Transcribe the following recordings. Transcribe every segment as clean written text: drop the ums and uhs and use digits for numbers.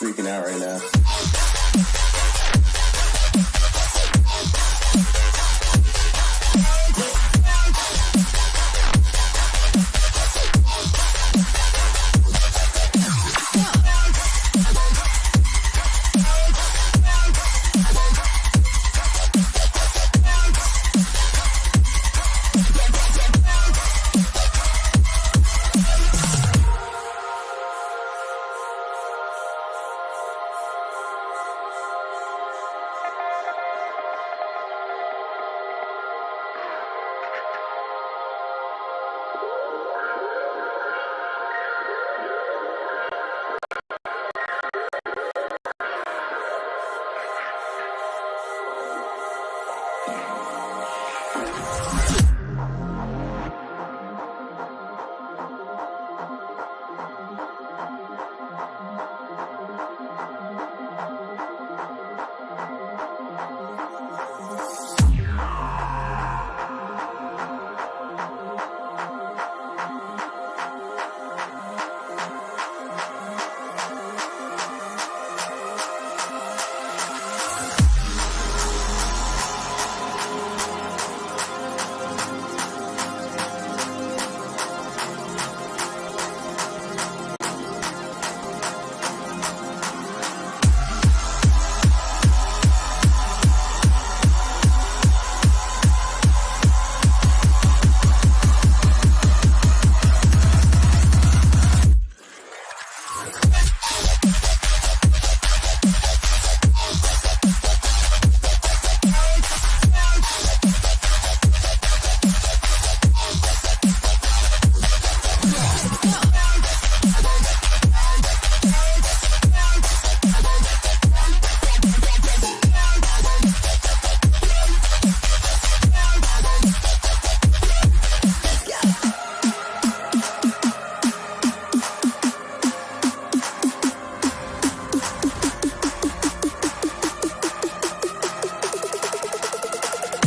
freaking out right now.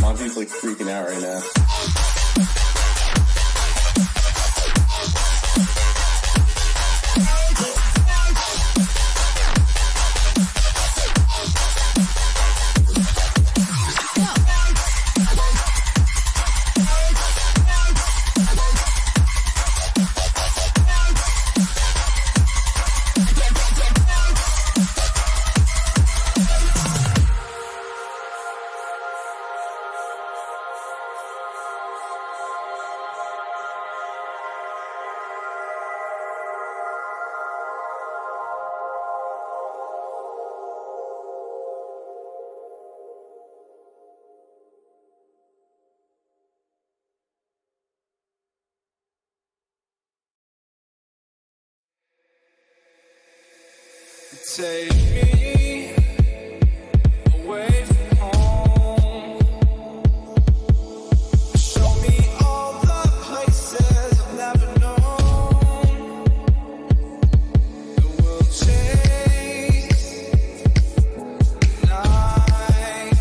Monty's like freaking out right now. Take me away from home. Show me all the places I've never known. The world chase the night.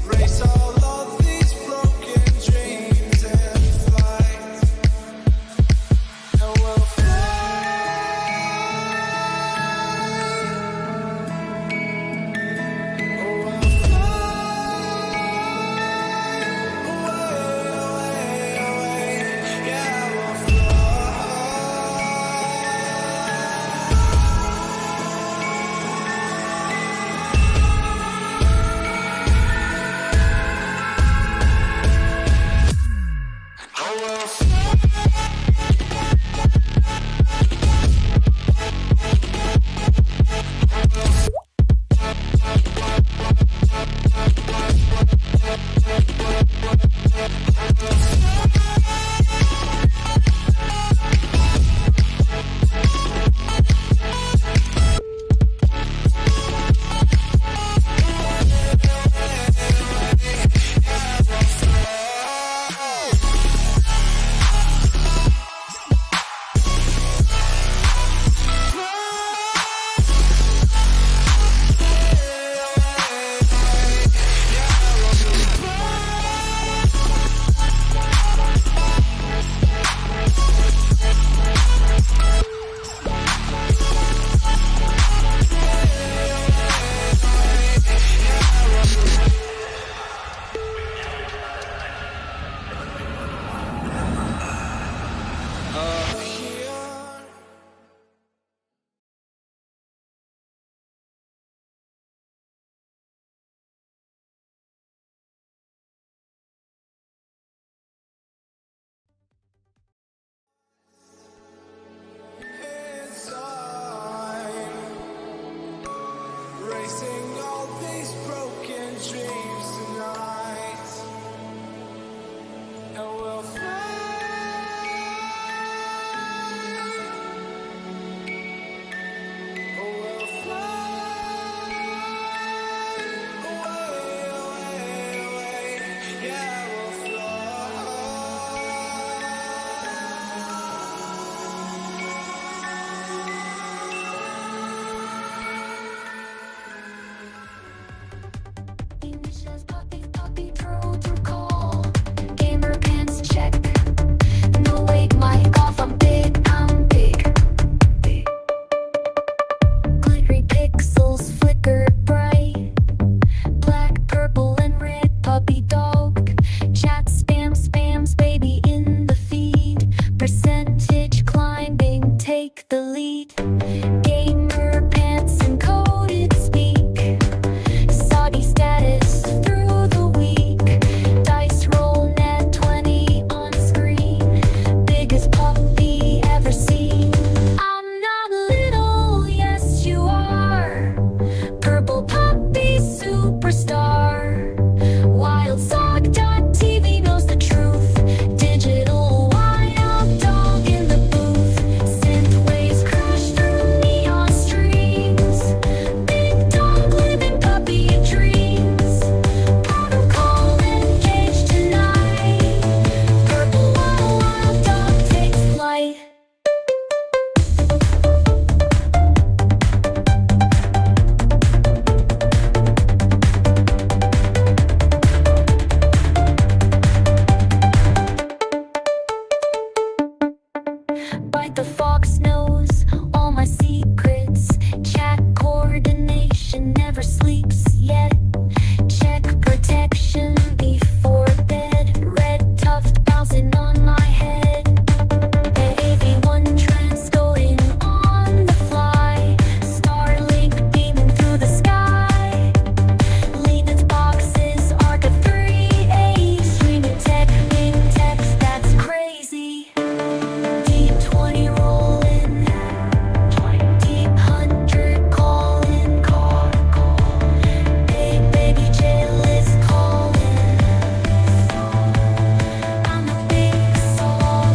Race all of these broken dreams in flight. And we'll fly. right, the fox knows all my secrets. Chat coordination never sleeps yet. Check protection before bed. Red tuft bouncing on my head. AV1 trends going on the fly. Starlink beaming through the sky. Linux boxes, Arc of 3A. Streaming tech, big text, that's crazy. Deep 20 rolling. Deep 100 calling. Big baby jail is calling. I'm a big song.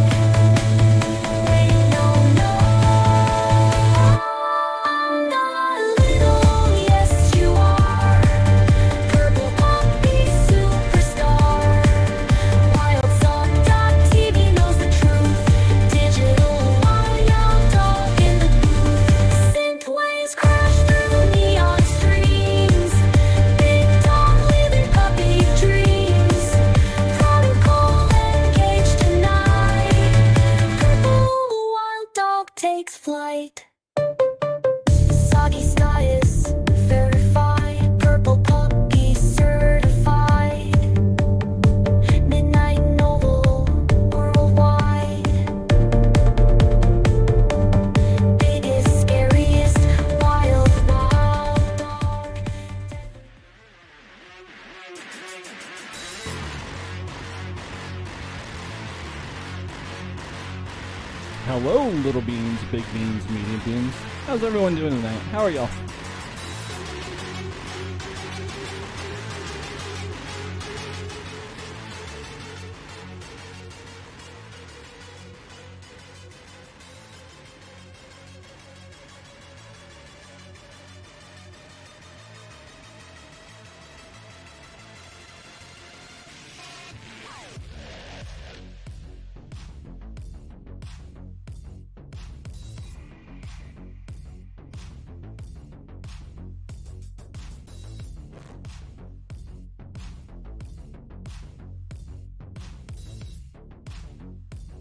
Wait, no. I'm not little, yes you are. Purple poppy superstar. WildSong.tv knows the truth. Digital wild dog in the booth. Synth waves crash through neon streams. Big dog living puppy dreams. Protocol engaged tonight. Purple wild dog takes flight. Soggy skies verified. Purple puppy certified. Midnight novel worldwide. Biggest, scariest, wild dog. Hello, little beans, big beans, medium beans. How's everyone doing tonight? How are y'all?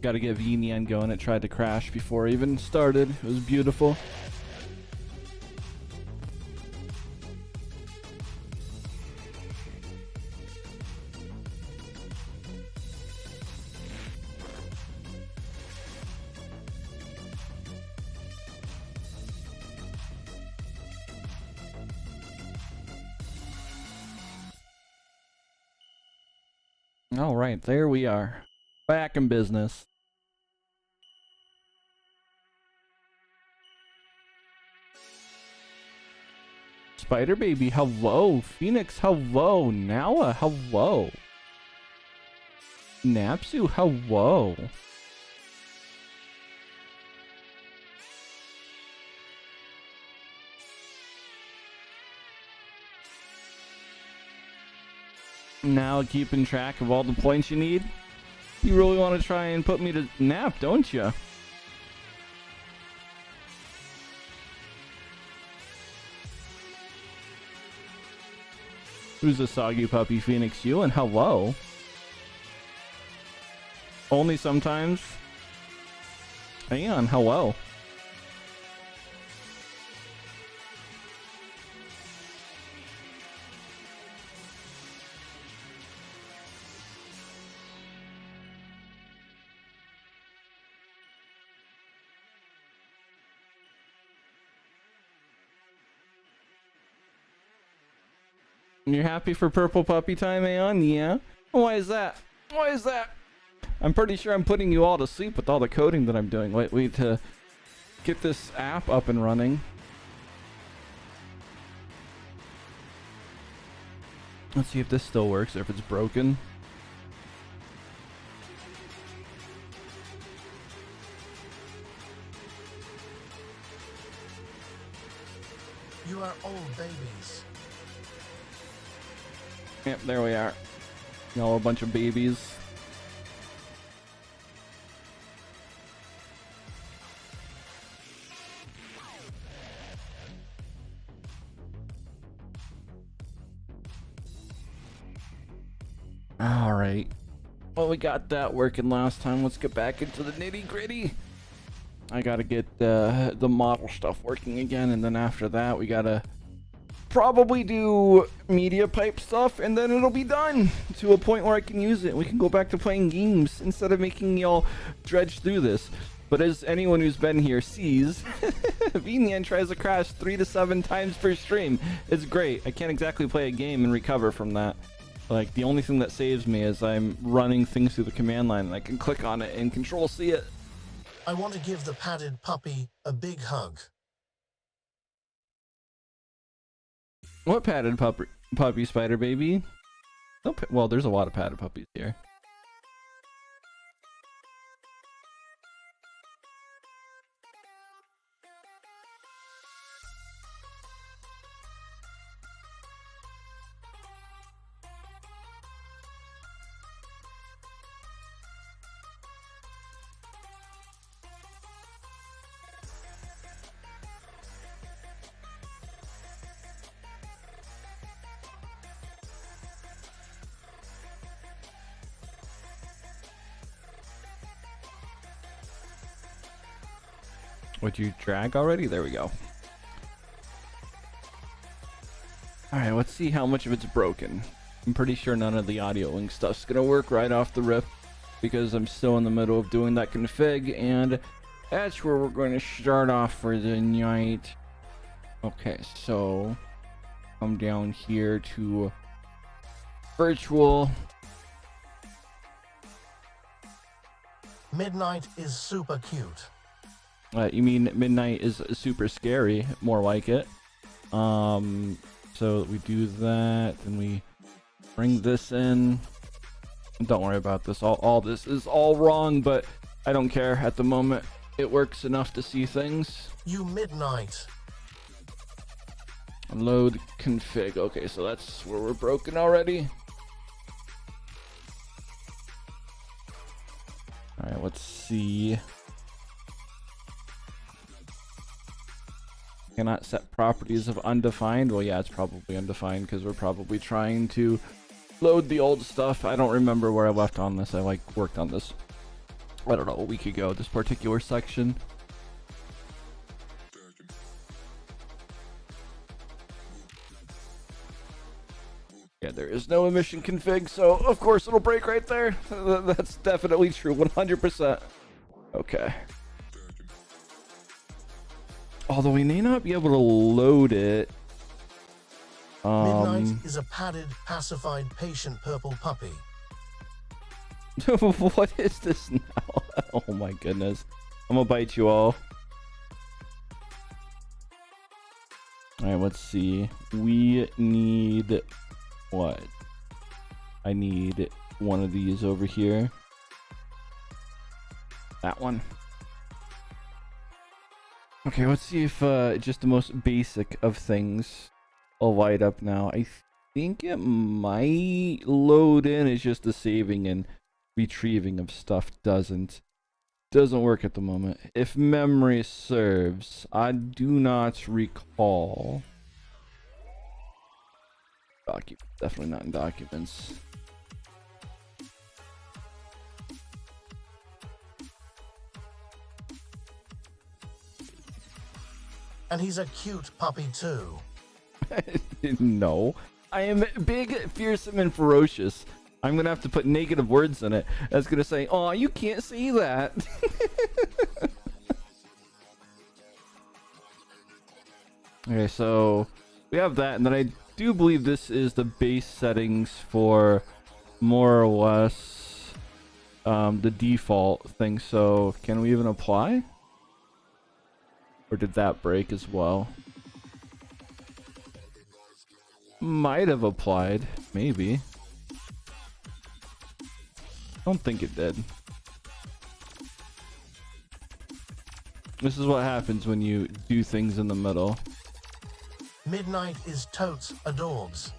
Got to get VNN going. It tried to crash before it even started. It was beautiful. All right, there we are. Back in business. Spider Baby, hello. Phoenix, hello. Nawa, hello. Napsu, hello. Now keeping track of all the points you need. You really want to try and put me to nap, don't you? Who's a soggy puppy? Phoenix, you, and hello. Only sometimes. Hang on, hello. You're happy for purple puppy time, Aeon? Yeah? Why is that? Why is that? I'm pretty sure I'm putting you all to sleep with all the coding that I'm doing. Wait to get this app up and running. Let's see if this still works or if it's broken. You are all babies. Yep, there we are. All a bunch of babies. Alright. Well, we got that working last time. Let's get back into the nitty gritty. I gotta get the model stuff working again, and then after that we gotta probably do media pipe stuff, and then it'll be done to a point where I can use it. We can go back to playing games instead of making y'all dredge through this. But as anyone who's been here sees, Vinian tries to crash 3 to 7 times per stream. It's great. I can't exactly play a game and recover from that. Like, the only thing that saves me is I'm running things through the command line, and I can click on it and Control C it. I want to give the padded puppy a big hug. What padded puppy, Spider Baby? Oh, well, there's a lot of padded puppies here. Would you drag already? There we go. Alright, let's see how much of it's broken. I'm pretty sure none of the audio link stuff's gonna work right off the rip because I'm still in the middle of doing that config, and that's where we're going to start off for the night. Okay, so come down here to virtual. Midnight is super cute. You mean midnight is super scary, more like it. So we do that, and we bring this in. Don't worry about this. All this is all wrong, but I don't care at the moment. It works enough to see things. You midnight. Load config. Okay, so that's where we're broken already. All right, let's see. Cannot set properties of undefined. Well, yeah, it's probably undefined because we're probably trying to load the old stuff. I don't remember where I left on this. I worked on this, I don't know, a week ago, this particular section. Yeah, there is no emission config, so of course it'll break right there. That's definitely true, 100%. Okay. Although we may not be able to load it. Midnight is a padded, pacified, patient purple puppy. What is this now? Oh my goodness. I'm gonna bite you all. Alright, let's see. We need what? I need one of these over here. That one. Okay, let's see if just the most basic of things will light up now. I think it might load in. It's just the saving and retrieving of stuff doesn't work at the moment. If memory serves, I do not recall. Definitely not in documents. And he's a cute puppy too. No. I am big, fearsome, and ferocious. I'm gonna have to put negative words in it. That's gonna say, "Oh, you can't see that." Okay, so we have that, and then I do believe this is the base settings for more or less the default thing. So can we even apply? Or did that break as well? Might have applied, maybe. Don't think it did. This is what happens when you do things in the middle. Midnight is totes adorbs.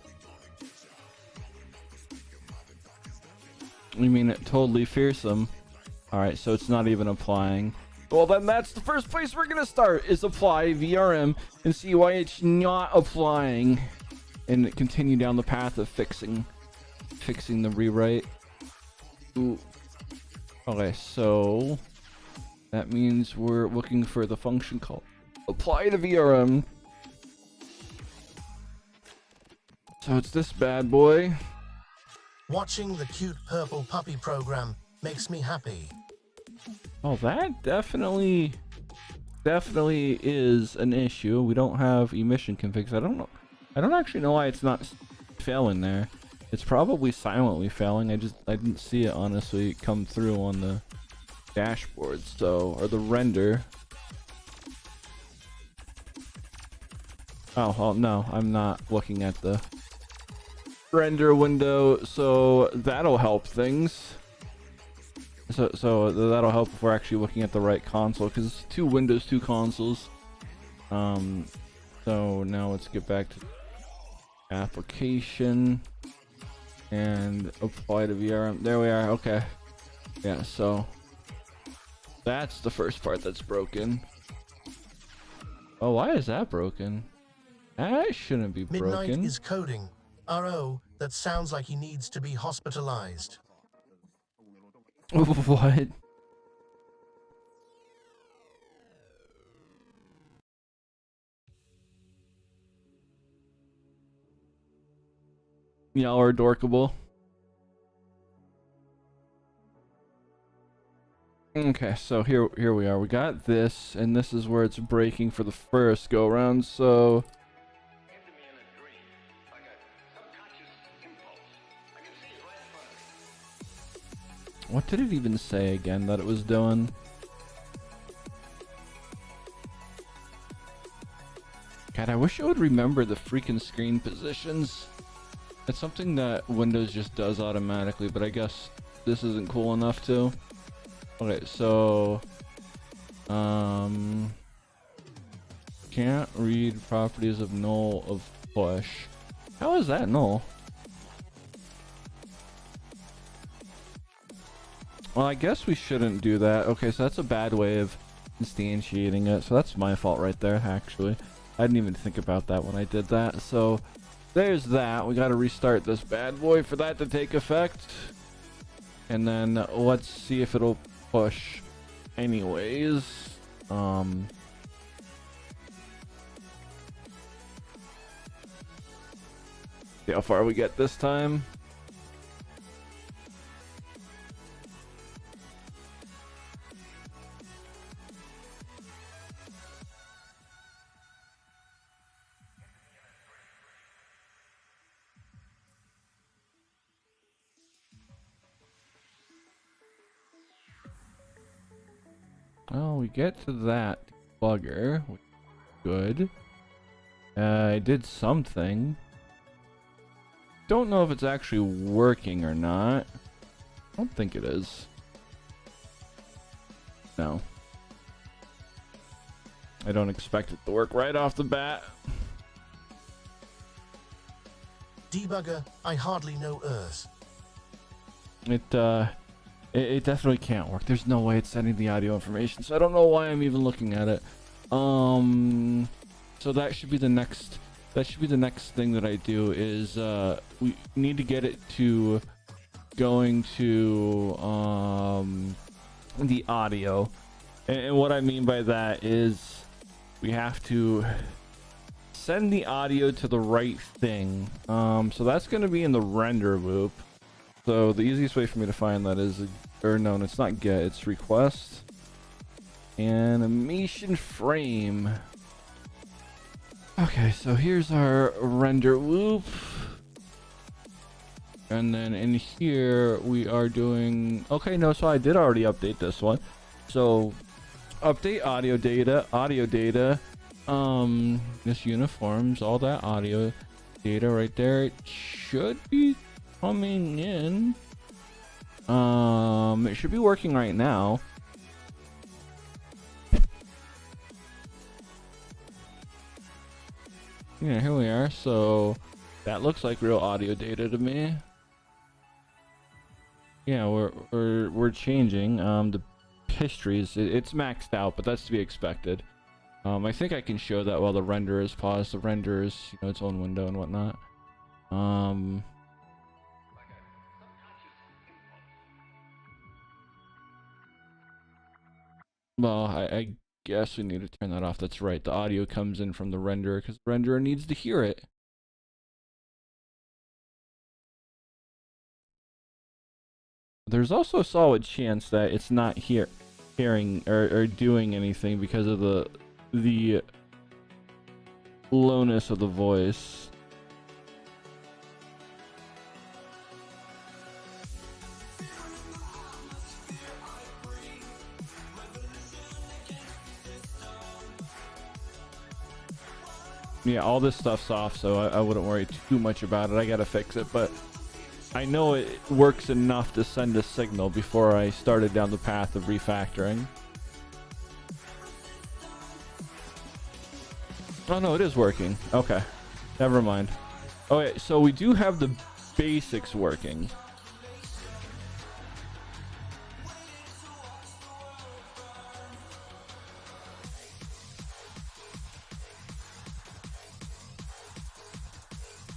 You mean it totally fearsome? Alright, so it's not even applying. Well, then that's the first place we're gonna start, is apply VRM and see why it's not applying, and continue down the path of fixing the rewrite. Ooh. Okay, so That means we're looking for the function called apply to VRM. So it's this bad boy. Watching the cute purple puppy program makes me happy. Oh, that definitely is an issue. We don't have emission configs. I don't know. I don't actually know why it's not failing there. It's probably silently failing. I didn't see it honestly come through on the dashboard, so, or the render. Oh, well, no, I'm not looking at the render window, so that'll help things. So that'll help if we're actually looking at the right console, because it's 2 windows, 2 consoles. So now let's get back to application and apply to VRM. There we are. Okay. Yeah, so that's the first part that's broken. Oh, why is that broken? That shouldn't be Midnight broken. is coding. RO, that sounds like he needs to be hospitalized. What? Y'all are dorkable. Okay, so here we are. We got this, and this is where it's breaking for the first go round. So what did it even say again that it was doing? God, I wish I would remember the freaking screen positions. It's something that Windows just does automatically, but I guess this isn't cool enough to. Okay, so can't read properties of null of push. How is that null? Well, I guess we shouldn't do that. Okay, so that's a bad way of instantiating it. So that's my fault right there, actually. I didn't even think about that when I did that. So there's that. We got to restart this bad boy for that to take effect. And then let's see if it'll push anyways. See how far we get this time. Oh, we get to that bugger. Good. I did something. Don't know if it's actually working or not. I don't think it is. No. I don't expect it to work right off the bat. Debugger, I hardly know Earth. It definitely can't work. There's no way it's sending the audio information, so I don't know why I'm even looking at it. So that should be the next thing that I do is we need to get it to going to the audio. And what I mean by that is we have to send the audio to the right thing. So that's going to be in the render loop. So the easiest way for me to find that is, or no, it's not get, it's request animation frame. Okay, so here's our render loop. And then in here we are doing, okay, no, so I did already update this one. So update audio data, this uniforms, all that audio data right there. It should be coming in. It should be working right now. Yeah, here we are. So that looks like real audio data to me. Yeah, we're changing. The histories, it's maxed out, but that's to be expected. I think I can show that while the render is paused. The render is, you know, its own window and whatnot. Well, I guess we need to turn that off. That's right. The audio comes in from the renderer because the renderer needs to hear it. There's also a solid chance that it's not hearing or doing anything because of the lowness of the voice. Yeah, all this stuff's off, so I wouldn't worry too much about it. I gotta fix it, but I know it works enough to send a signal before I started down the path of refactoring. Oh no, it is working. Okay, never mind. Okay, so we do have the basics working.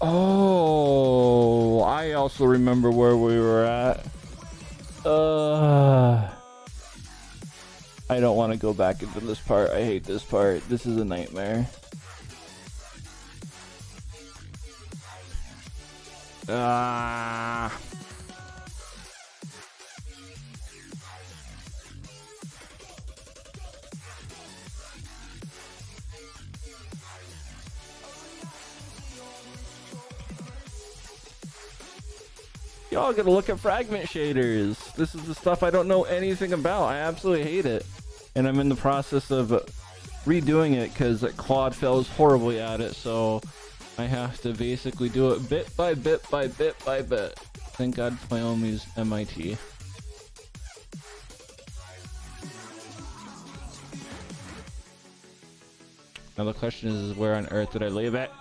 Oh, I also remember where we were at. I don't want to go back into this part. I hate this part. This is a nightmare. Y'all gotta look at fragment shaders. This is the stuff I don't know anything about. I absolutely hate it. And I'm in the process of redoing it because Claude fails horribly at it. So I have to basically do it bit by bit by bit by bit. Thank God Pyomi's MIT. Now the question is where on earth did I leave it?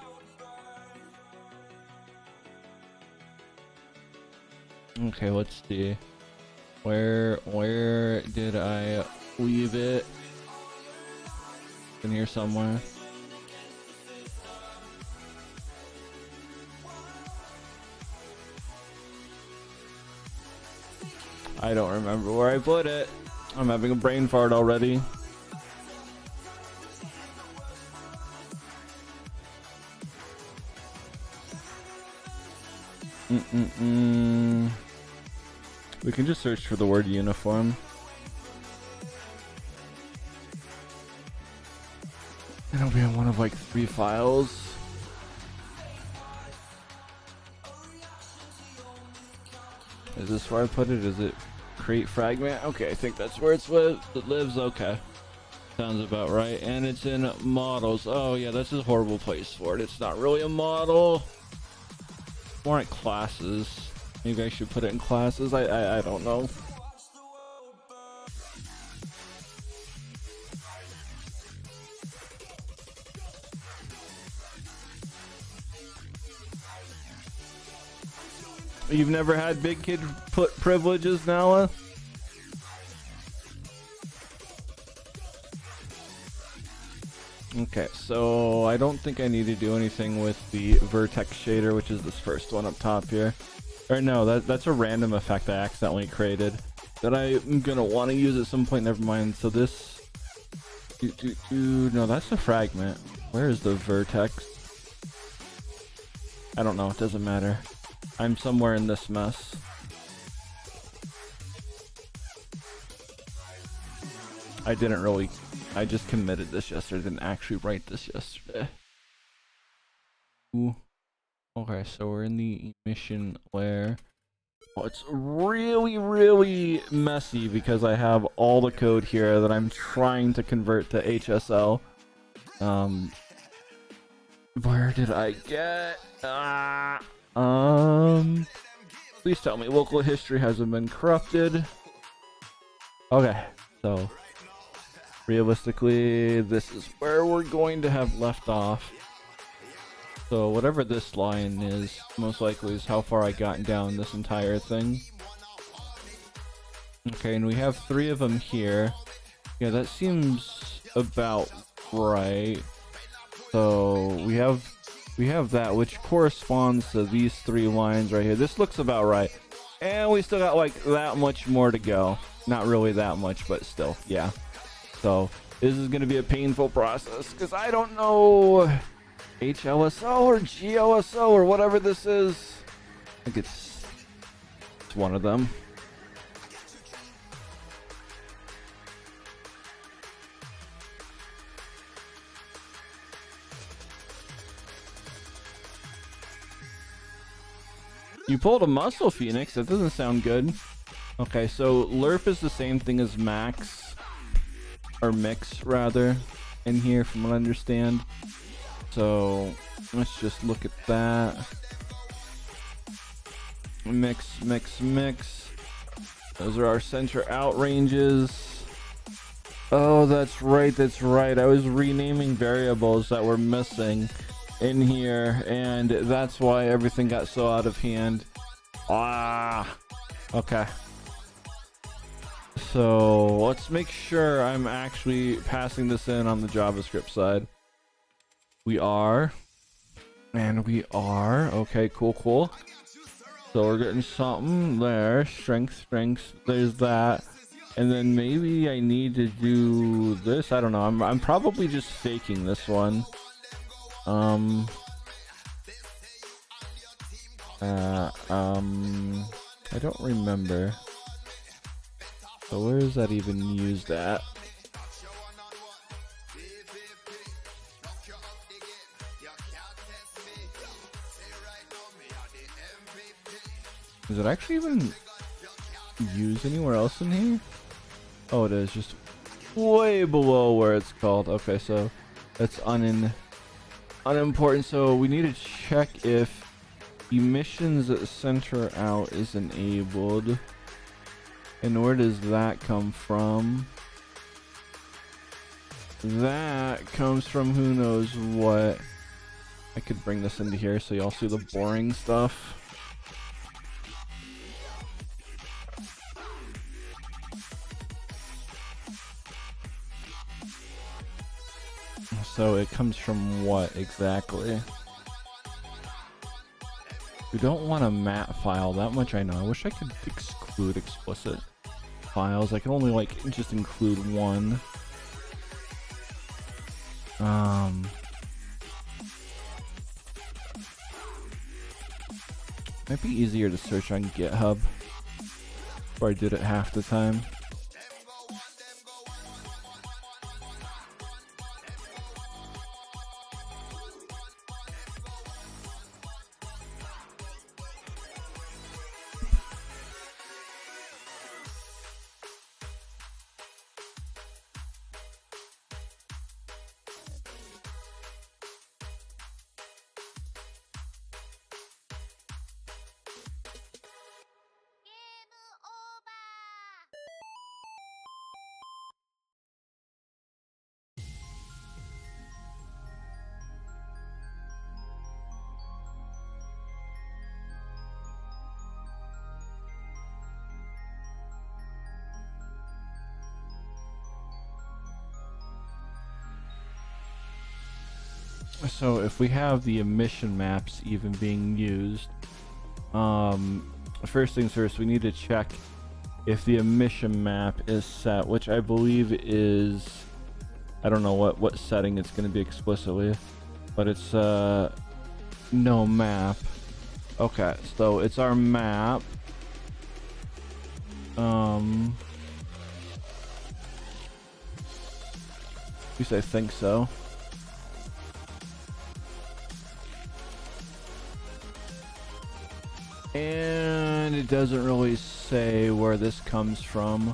Okay, let's see. Where did I leave it? In here somewhere. I don't remember where I put it. I'm having a brain fart already. We can just search for the word uniform. It'll be in one of like 3 files. Is this where I put it? Is it create fragment? Okay, I think that's where it lives. Okay. Sounds about right. And it's in models. Oh yeah, that's a horrible place for it. It's not really a model. More like classes. Maybe I should put it in classes. I don't know. You've never had big kid privileges, Nala? Okay, so I don't think I need to do anything with the vertex shader, which is this first one up top here. Or no, that's a random effect I accidentally created that I'm gonna want to use at some point. Never mind. So this, no, that's a fragment. Where is the vertex? I don't know. It doesn't matter. I'm somewhere in this mess. I just committed this yesterday. Didn't actually write this yesterday. Ooh. Okay, so we're in the emission layer. Oh, it's really messy because I have all the code here that I'm trying to convert to HSL. Where did I get? Please tell me local history hasn't been corrupted. Okay, so realistically, this is where we're going to have left off. So whatever this line is, most likely is how far I got down this entire thing. Okay, and we have 3 of them here. Yeah, that seems about right. So we have that, which corresponds to these 3 lines right here. This looks about right. And we still got like that much more to go. Not really that much, but still, yeah. So this is going to be a painful process because I don't know HLSO or GLSO or whatever this is. I think it's one of them. You pulled a muscle, Phoenix. That doesn't sound good. Okay, so lerp is the same thing as max, or mix rather, in here from what I understand. So let's just look at that. Mix, mix, mix. Those are our center out ranges. Oh, that's right, that's right. I was renaming variables that were missing in here, and that's why everything got so out of hand. Okay, so let's make sure I'm actually passing this in on the JavaScript side. We are, and we are. Okay, cool. So we're getting something there. Strength, there's that. And then maybe I need to do this. I don't know. I'm probably just faking this one. I don't remember. So where is that even used at? Is it actually even used anywhere else in here? Oh, it is just way below where it's called. Okay, so that's unimportant. So we need to check if emissions center out is enabled. And where does that come from? That comes from who knows what. I could bring this into here so y'all see the boring stuff. So it comes from what exactly? We don't want a mat file, that much I know. I wish I could exclude explicit files. I can only like just include one. Might be easier to search on GitHub, where I did it half the time. So if we have the emission maps even being used, first things first, we need to check if the emission map is set, which I believe is, I don't know what setting it's going to be explicitly, but it's no map. Okay, so it's our map. At least I think so. And it doesn't really say where this comes from.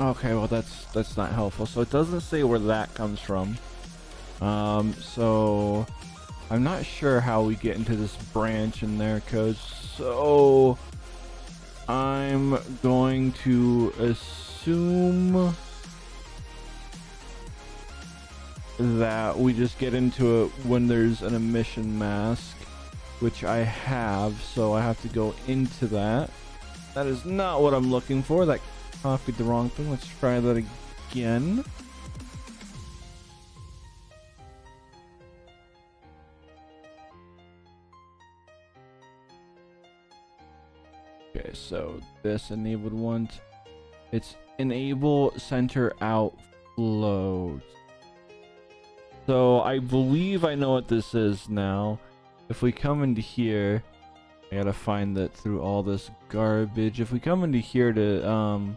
Okay, well that's not helpful. So it doesn't say where that comes from. So I'm not sure how we get into this branch in their code. So I'm going to assume that we just get into it when there's an emission mask, which I have, so I have to go into that. That is not what I'm looking for. That copied the wrong thing. Let's try that again. Okay, so this enabled once. It's enable center out float. So I believe I know what this is now. If we come into here, I gotta find it through all this garbage. If we come into here to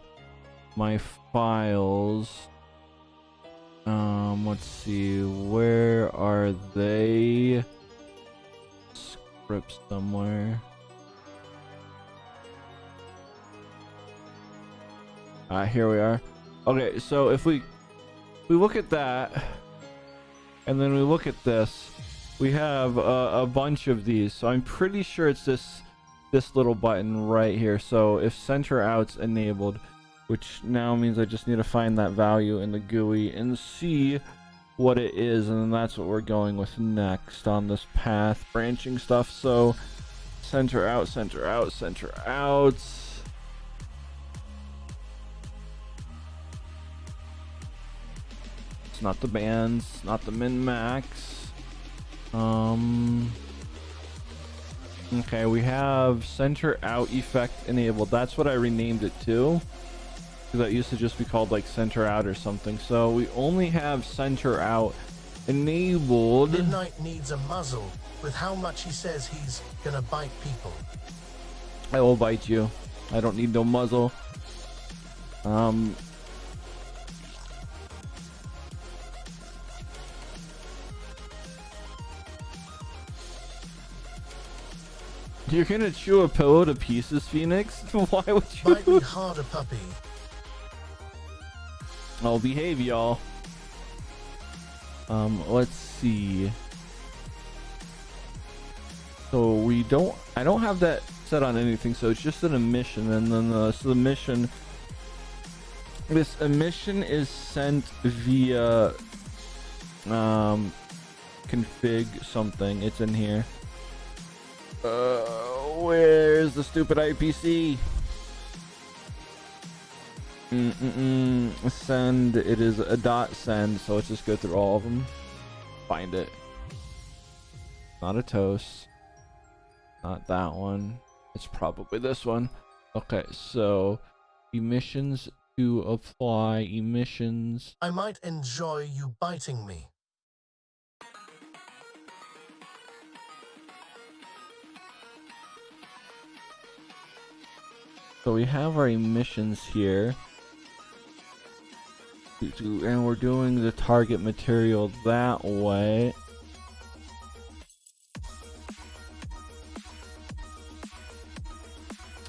my files, let's see, where are they? Script somewhere. Here we are. Okay, so if we look at that, and then we look at this, we have a bunch of these. So I'm pretty sure it's this little button right here. So if center out's enabled, which now means I just need to find that value in the GUI and see what it is, and then that's what we're going with next on this path branching stuff. So center out, center out, center out. It's not the bands, not the min max. Okay, we have center out effect enabled. That's what I renamed it to, because that used to just be called like center out or something. So we only have center out enabled. Midnight needs a muzzle with how much he says he's gonna bite people. I will bite you. I don't need no muzzle. You're gonna chew a pillow to pieces, Phoenix? Why would you? Bite me harder, puppy. I'll behave, y'all. Let's see. So I don't have that set on anything, so it's just an emission, and then so the mission, this emission is sent via config something. It's in here. Where's the stupid IPC? Send. It is a dot send, so let's just go through all of them. Find it. Not a toast. Not that one. It's probably this one. Okay, so emissions to apply. Emissions. I might enjoy you biting me. So we have our emissions here. And we're doing the target material that way.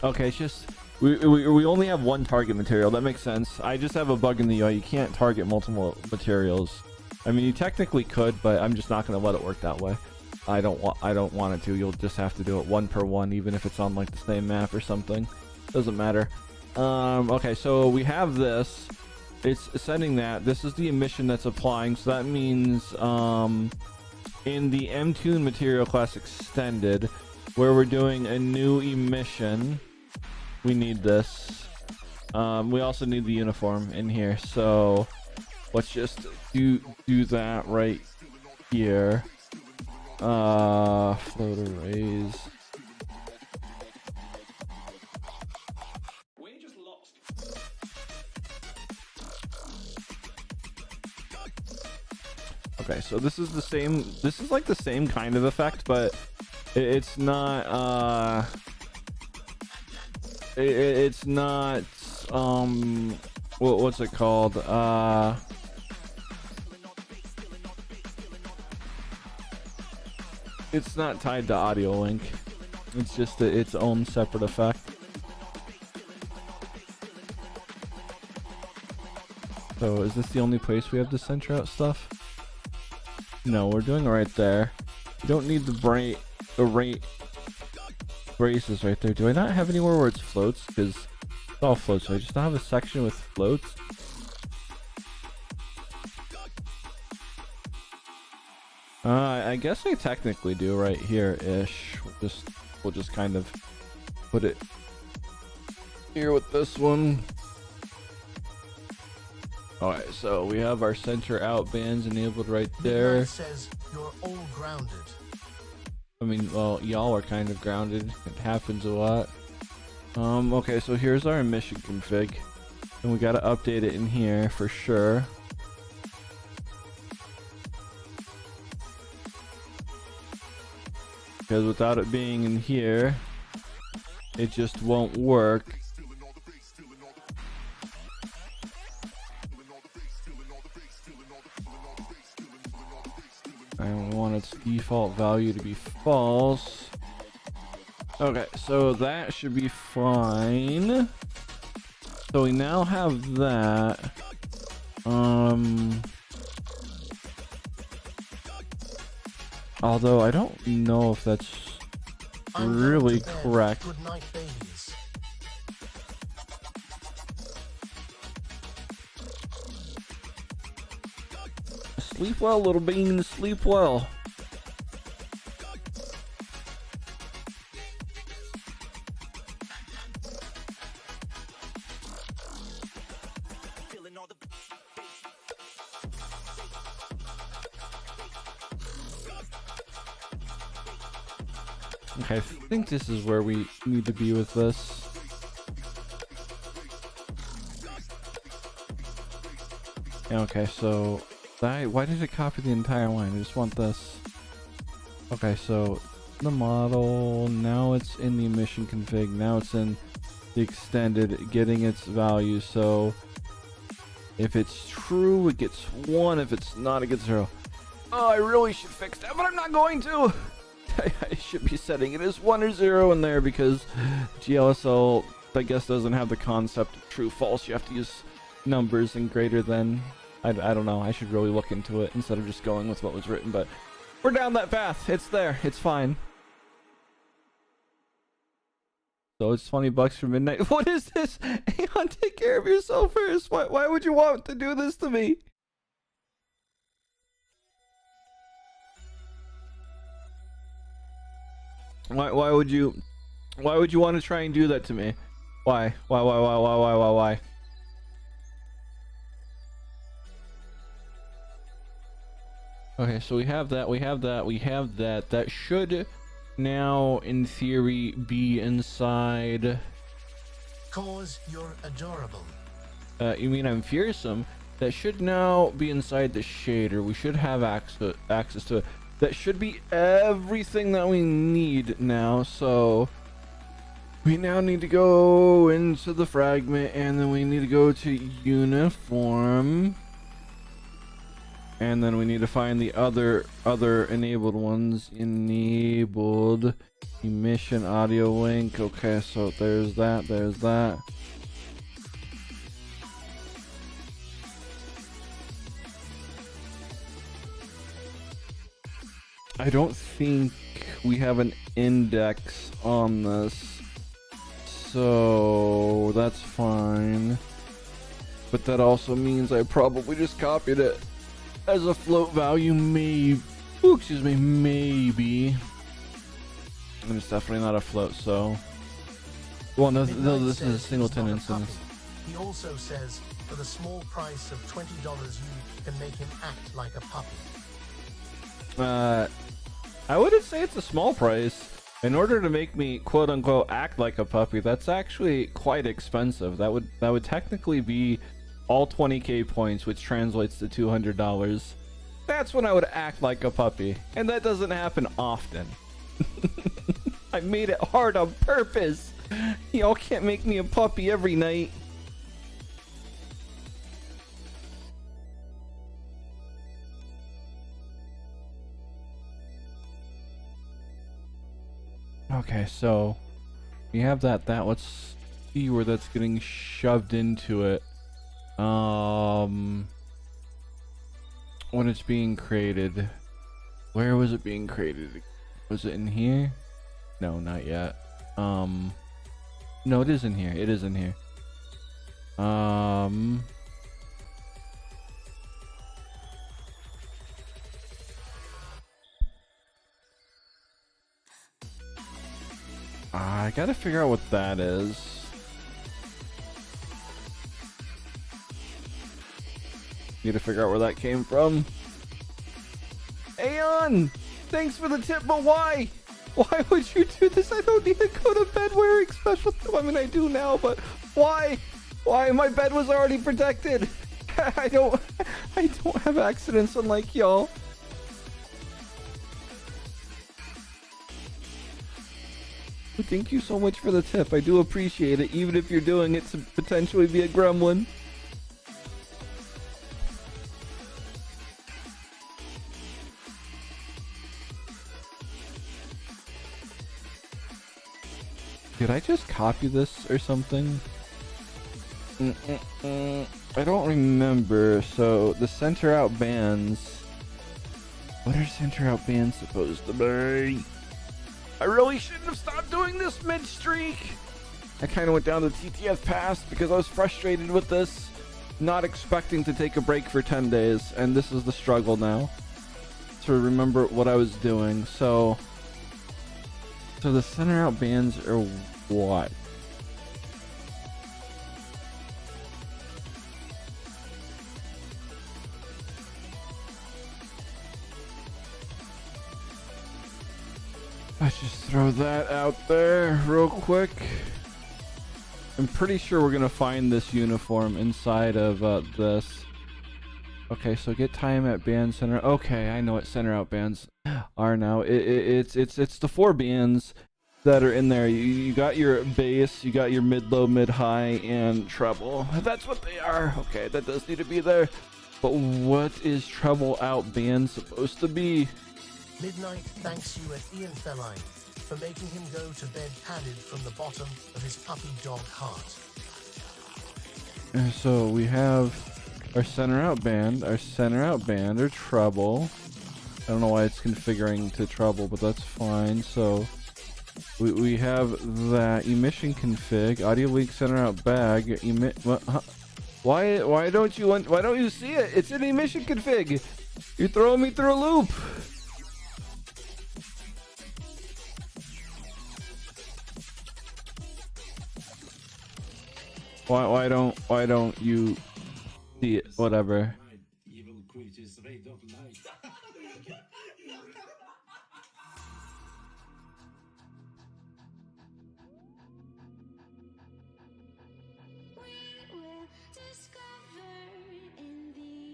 Okay, it's just we only have one target material. That makes sense. I just have a bug in the UI. You can't target multiple materials. I mean, you technically could, but I'm just not going to let it work that way. I don't want it to. You'll just have to do it one per one, even if it's on like the same map or something. Doesn't matter. Okay, so we have this. It's sending that. This is the emission that's applying. So that means in the mTune material class extended, where we're doing a new emission, we need this. We also need the uniform in here. So let's just do that right here. Float arrays. Okay, so this is the same. This is like the same kind of effect, but it's not. It's not. What's it called? It's not tied to audio link. It's just its own separate effect. So is this the only place we have to center out stuff? No, we're doing it right there. You don't need the rate braces right there. Do I not have anywhere where it's floats? Because it's all floats. So I just don't have a section with floats. I guess I technically do right here-ish. We'll just kind of put it here with this one. Alright, so we have our center out bands enabled right there. Midnight says you're all grounded. I mean, well, y'all are kind of grounded. It happens a lot. Okay, so here's our emission config. And we gotta update it in here for sure. Because without it being in here, it just won't work. And we want its default value to be false. Okay, so that should be fine. So we now have that. Although I don't know if that's I'm really going to bed. correct. Good night, babies. Sleep well, little bean, sleep well. Okay, I think this is where we need to be with this. Okay, so why did it copy the entire line? I just want this. Okay, so the model, now it's in the emission config, now it's in the extended, getting its value. So if it's true, it gets 1. If it's not, it gets 0. Oh, I really should fix that, but I'm not going to. I should be setting it as 1 or 0 in there because GLSL, I guess, doesn't have the concept of true false. You have to use numbers and greater than. I don't know. I should really look into it instead of just going with what was written, but we're down that path. It's there. It's fine. So it's $20 for midnight. What is this? Hang on, take care of yourself first. Why would you want to do this to me? Why would you want to try and do that to me? Why? Okay, so we have that. That should now, in theory, be inside. Cause you're adorable. You mean I'm fearsome? That should now be inside the shader. We should have access to it. That should be everything that we need now. So we now need to go into the fragment, and then we need to go to uniform, and then we need to find the other enabled ones. Enabled emission audio link. Okay, so there's that. I don't think we have an index on this, so that's fine. But that also means I probably just copied it as a float value, maybe. Ooh, excuse me, maybe. And it's definitely not a float, so. Well, no, this is a singleton instance. He also says, for the small price of $20, you can make him act like a puppy. I wouldn't say it's a small price. In order to make me quote unquote act like a puppy, that's actually quite expensive. That would technically be all 20k points, which translates to $200. That's when I would act like a puppy, and that doesn't happen often. I made it hard on purpose. Y'all can't make me a puppy every night. Okay, so we have that. Let's see where that's getting shoved into it. When it's being created. Where was it being created? Was it in here? No, not yet. No, it is in here. It is in here. I gotta figure out what that is. Need to figure out where that came from. Aeon! Thanks for the tip, but why? Why would you do this? I don't need to go to bed wearing special. I mean, I do now, but why? Why? My bed was already protected. I don't have accidents unlike y'all. Thank you so much for the tip. I do appreciate it, even if you're doing it to potentially be a gremlin. Did I just copy this or something? I don't remember. So the center out bands. What are center out bands supposed to be? I really shouldn't have stopped doing this mid-streak. I kind of went down the TTF pass because I was frustrated with this, not expecting to take a break for 10 days, and this is the struggle now to remember what I was doing. So the center out bands are what? Let's just throw that out there real quick. I'm pretty sure we're gonna find this uniform inside of this. Okay, so get time at band center. Okay, I know what center out bands are now. It's the 4 bands that are in there. You got your bass, you got your mid low, mid high, and treble. That's what they are. Okay, that does need to be there. But what is treble out band supposed to be? Midnight thanks you at Ian Feline for making him go to bed padded from the bottom of his puppy dog heart. And so we have our center out band, our treble. I don't know why it's configuring to treble, but that's fine. So we have that emission config, audio link center out bag, emit. Why don't you see it? It's an emission config. You're throwing me through a loop. Why don't you see it? Whatever.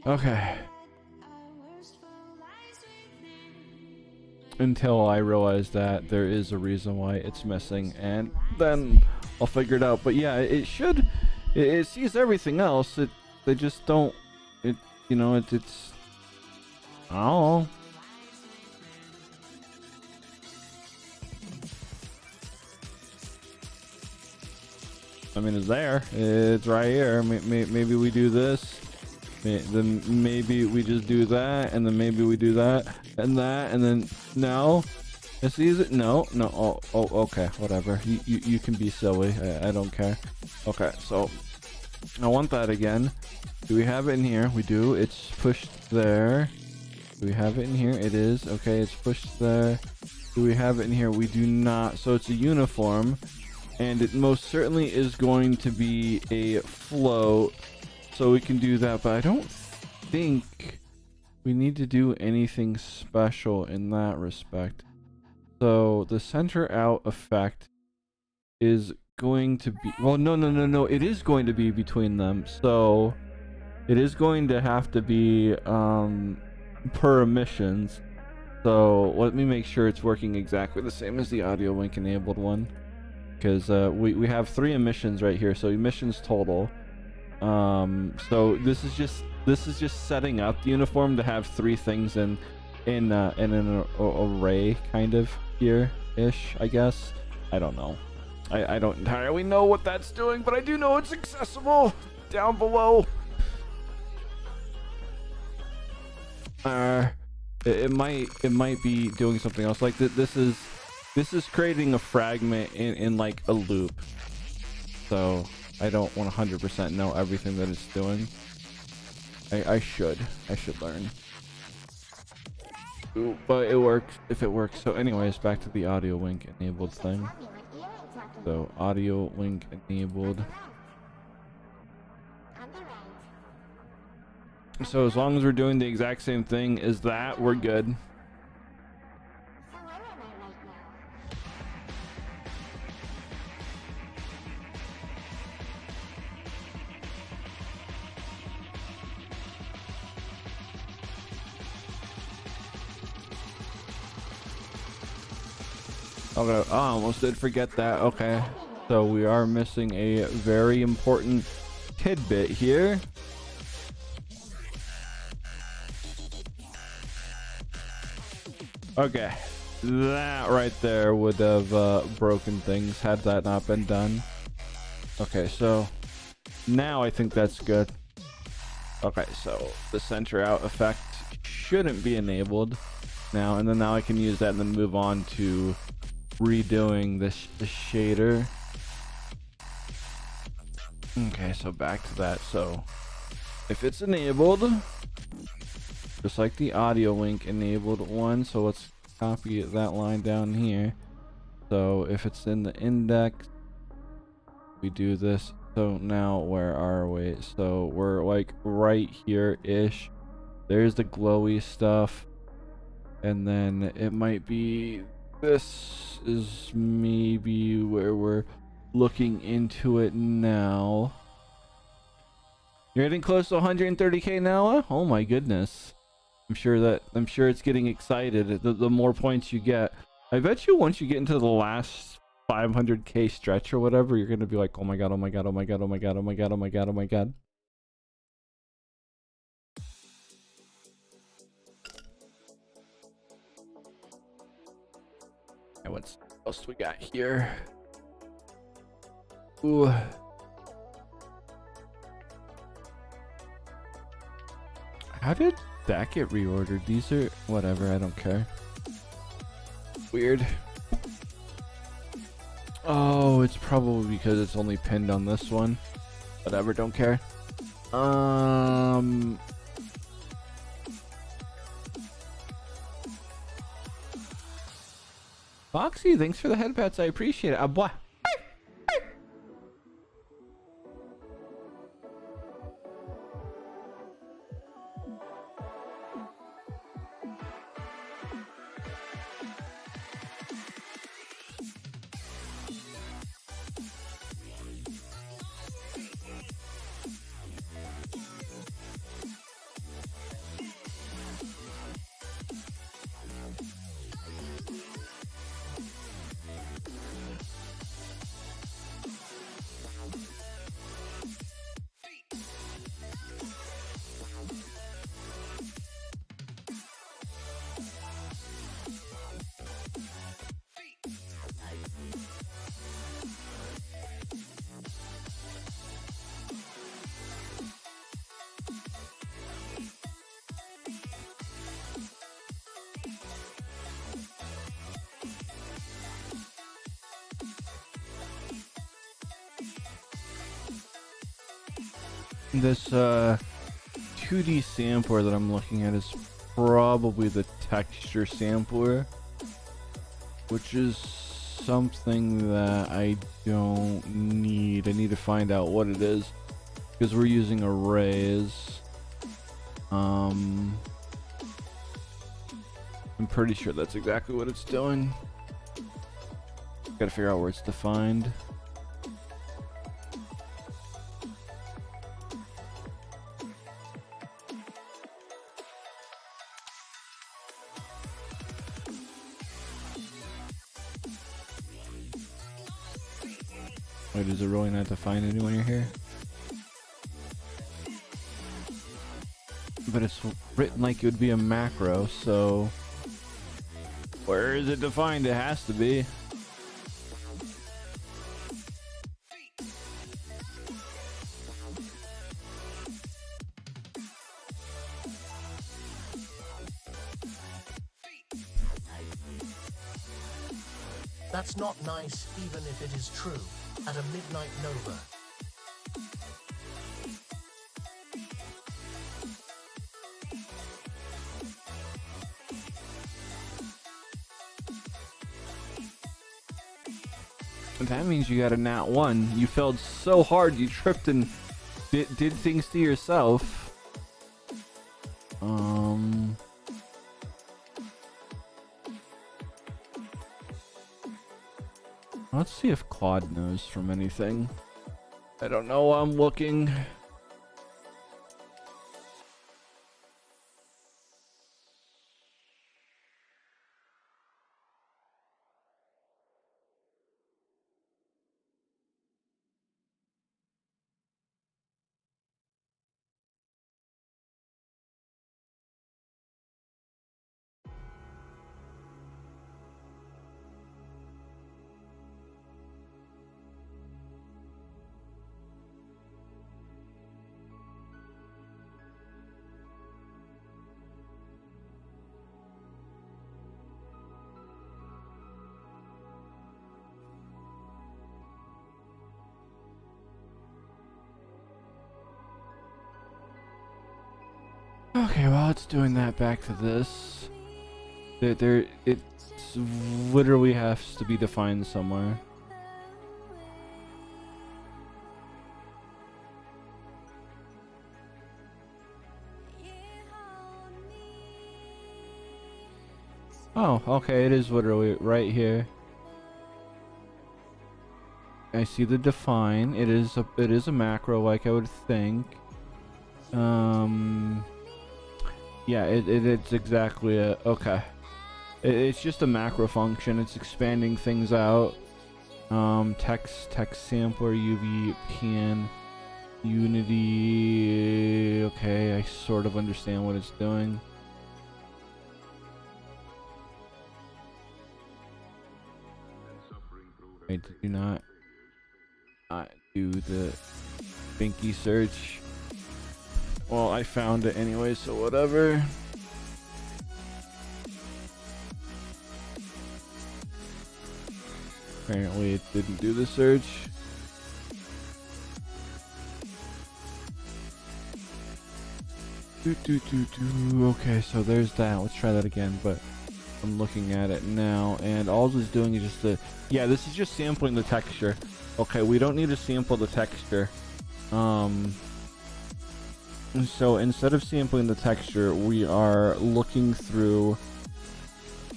Okay. Until I realize that there is a reason why it's missing, and then I'll figure it out. But yeah, it should. It sees everything else. They just don't. It's. I don't know. I mean, it's there. It's right here. Maybe we do this. Then maybe we just do that, and then maybe we do that, and then no. It sees it. No. Oh, okay. Whatever. You can be silly. I don't care. Okay. So I want that again. Do we have it in here? We do. It's pushed there. Do we have it in here? It is. Okay. It's pushed there. Do we have it in here? We do not. So it's a uniform, and it most certainly is going to be a float. So we can do that, but I don't think we need to do anything special in that respect. So the center out effect is going to be, well, no, it is going to be between them. So it is going to have to be per emissions. So let me make sure it's working exactly the same as the audio link enabled one, because we have 3 emissions right here. So emissions total. So this is just setting up the uniform to have 3 things in an array kind of here ish, I guess. I don't know. I don't entirely know what that's doing, but I do know it's accessible down below. It might be doing something else. Like this is creating a fragment in like a loop. So I don't 100% know everything that it's doing. I should learn. Ooh, but it works if it works. So anyways, back to the audio link enabled thing. So audio link enabled. So as long as we're doing the exact same thing as that, we're good. Okay, I almost did forget that. Okay, so we are missing a very important tidbit here. Okay, that right there would have broken things had that not been done. Okay, so now I think that's good. Okay, so the center out effect shouldn't be enabled now, and then now I can use that and then move on to redoing the shader. Okay, so back to that. So if it's enabled, just like the audio link enabled one, so let's copy that line down here. So if it's in the index, we do this. So now where are we? So we're like right here ish. There's the glowy stuff, and then it might be, this is maybe where we're looking into it now. You're getting close to 130k now. Oh my goodness. I'm sure it's getting excited the more points you get. I bet you once you get into the last 500k stretch or whatever, you're gonna be like, oh my god, oh my god, oh my god, oh my god, oh my god, oh my god, oh my god. And what else we got here? Ooh. How did that get reordered? These are whatever, I don't care. Weird. Oh, it's probably because it's only pinned on this one. Whatever, don't care. Foxy, thanks for the head pats. I appreciate it. Boy. This 2D sampler that I'm looking at is probably the texture sampler, which is something that I don't need. I need to find out what it is because we're using arrays. I'm pretty sure that's exactly what it's doing. Gotta figure out where it's defined. Wait, is it really not defined any when you're here? But it's written like it would be a macro, so where is it defined? It has to be. That's not nice, even if it is true. At a midnight Nova. That means you got a nat 1. You failed so hard you tripped and did things to yourself. Let's see if Claude knows from anything. I don't know, I'm looking. Okay, while it's doing that, back to this. It literally has to be defined somewhere. Oh, okay, it is literally right here. I see the define. It is a macro, like I would think. Yeah, it's exactly it. Okay. It's just a macro function. It's expanding things out. Text sampler, UV, pan, unity. Okay, I sort of understand what it's doing. Wait, did you not do the binky search? Well, I found it anyway, so whatever. Apparently it didn't do the search. Okay, so there's that. Let's try that again, but I'm looking at it now, and all it's doing is just the... Yeah, this is just sampling the texture. Okay, we don't need to sample the texture. So instead of sampling the texture, we are looking through...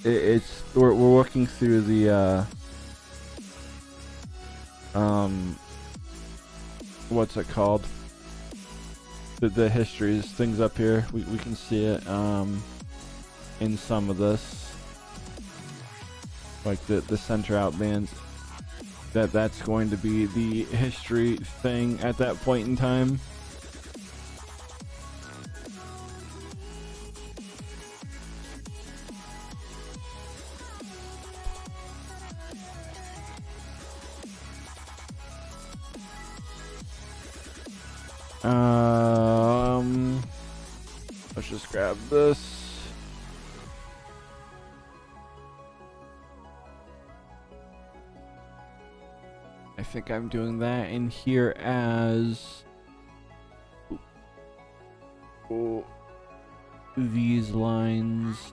We're working through the... what's it called? The histories, things up here. We can see it in some of this, like the center out bands. That's going to be the history thing at that point in time. Let's just grab this. I think I'm doing that in here as these lines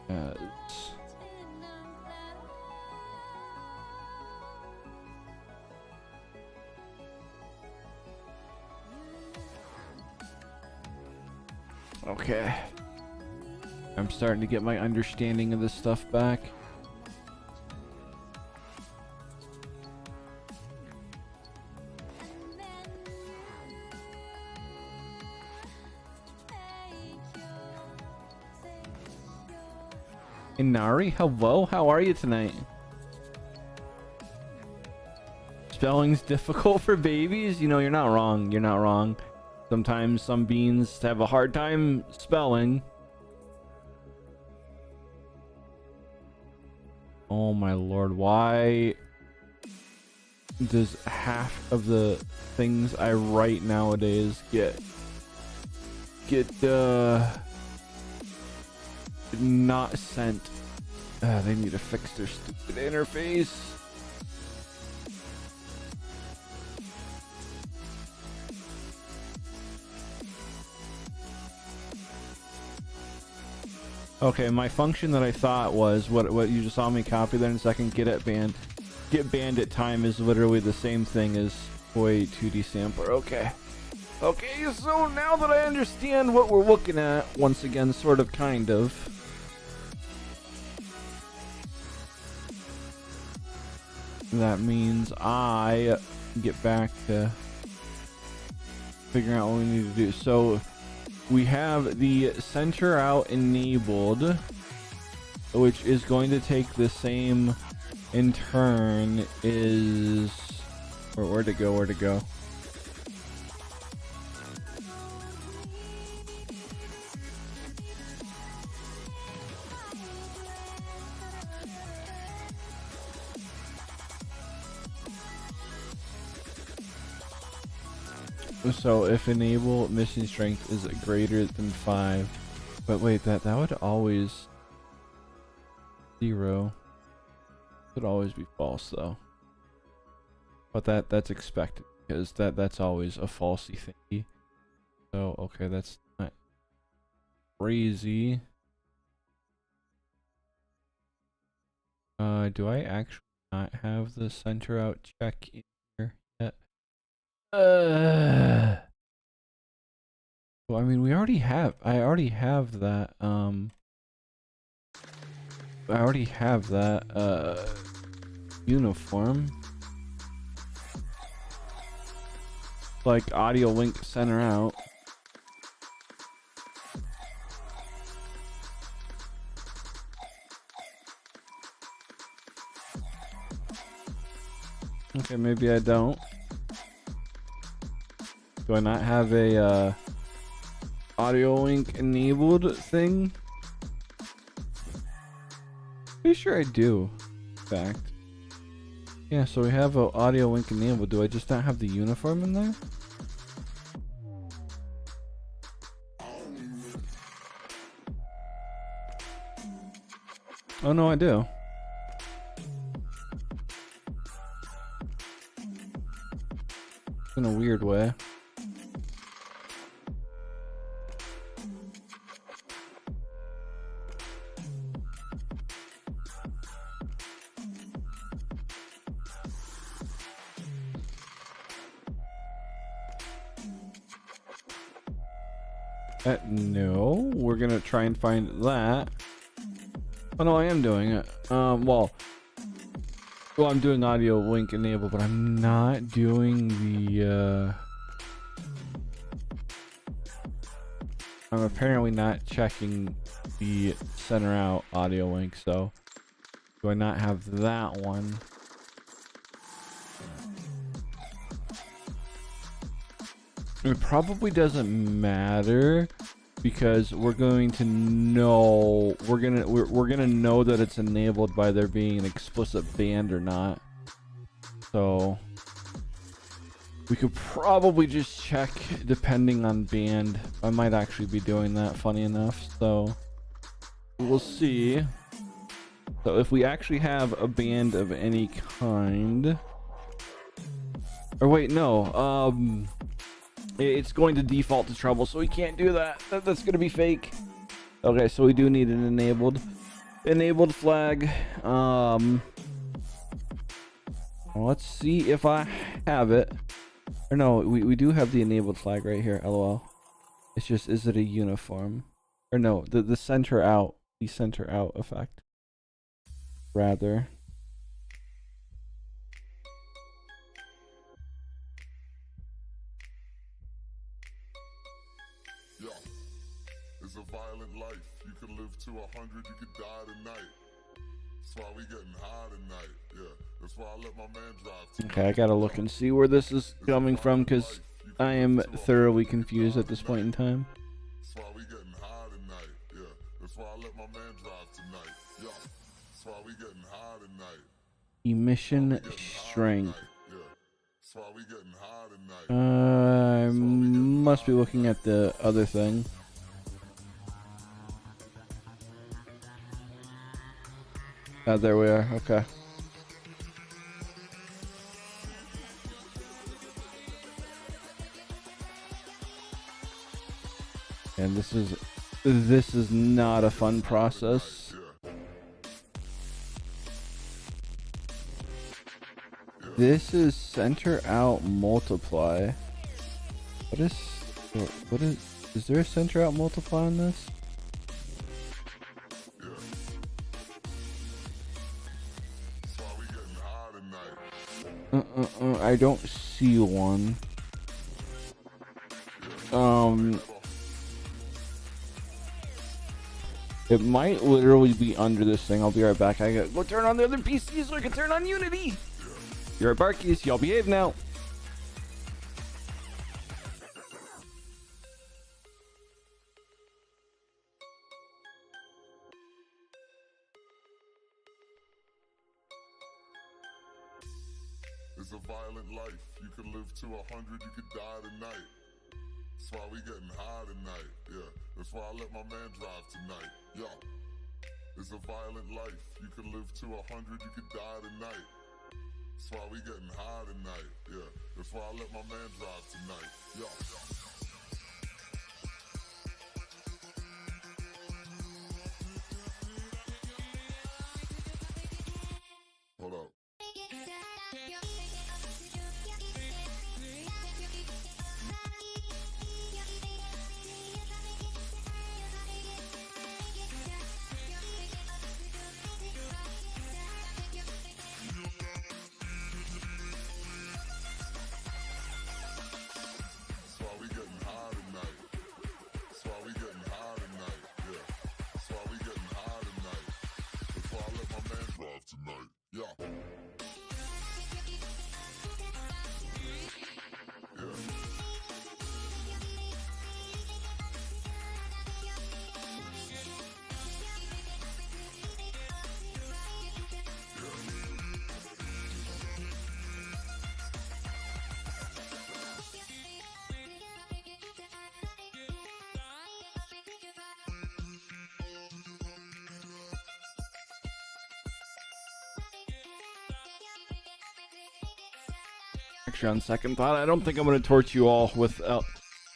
as okay. I'm starting to get my understanding of this stuff back. Inari, hello, how are you tonight? Spelling's difficult for babies? You know, you're not wrong. You're not wrong. Sometimes some beans have a hard time spelling. Oh my lord, why does half of the things I write nowadays get not sent? They need to fix their stupid interface. Okay, my function that I thought was what you just saw me copy there in a second, get banned at time, is literally the same thing as toy 2D sampler. Okay, so now that I understand what we're looking at, once again, sort of, kind of, that means I get back to figuring out what we need to do. So we have the center out enabled, which is going to take the same in turn is, or where to go. So if enable mission strength is greater than 5, but wait, that would always 0. Would always be false though. But that's expected because that's always a falsy thingy. So, okay, that's not crazy. Do I actually not have the center out check in here yet? Well, I mean, I already have that, uniform. Like, audio link center out. Okay, maybe I don't. Do I not have a audio link enabled thing? Pretty sure I do, in fact. Yeah, so we have a audio link enabled. Do I just not have the uniform in there? Oh no, I do. In a weird way. No, we're gonna try and find that. Oh no, I am doing it. Well, I'm doing audio link enable, but I'm not doing the, I'm apparently not checking the center out audio link, so do I not have that one? It probably doesn't matter because we're going to know we're gonna know that it's enabled by there being an explicit band or not. So we could probably just check depending on band. I might actually be doing that, funny enough, so we'll see. So if we actually have a band of any kind, or wait, no, it's going to default to treble, so we can't do that. That's gonna be fake. Okay, so we do need an enabled flag. Let's see if I have it. Or no, we do have the enabled flag right here. LOL. It's just, is it a uniform? Or no, the center out effect. Rather. Yeah, it's a violent life. You can live to 100, you could die tonight. That's why we getting high tonight. Yeah, that's why I let my man drive tonight. Okay, I gotta look and see where this is coming from because I am thoroughly confused at this point in time. That's why we getting high tonight. Yeah, that's why I let my man drive tonight. Yeah, that's why we getting high tonight. Emission strength. Yeah, that's why we getting high tonight. I must be looking at the other thing. Oh, there we are. Okay. And this is not a fun process. This is center out multiply. What is there a center out multiply on this? I don't see one. It might literally be under this thing. I'll be right back. I gotta go turn on the other PC so I can turn on Unity. You're at Barkies. Y'all behave now. It's a violent life. You can live to 100, you could die tonight. That's why we getting high tonight. Yeah, that's why I let my man drive tonight. Yeah, it's a violent life. You can live to 100, you could die tonight. That's why we getting high tonight. Yeah, that's why I let my man drive tonight. Yeah. That's why we getting high tonight. That's why we getting high tonight. Yeah. That's why we getting high tonight. That's why I let my man drive tonight. Yeah. Actually, on second thought, I don't think I'm going to torch you all with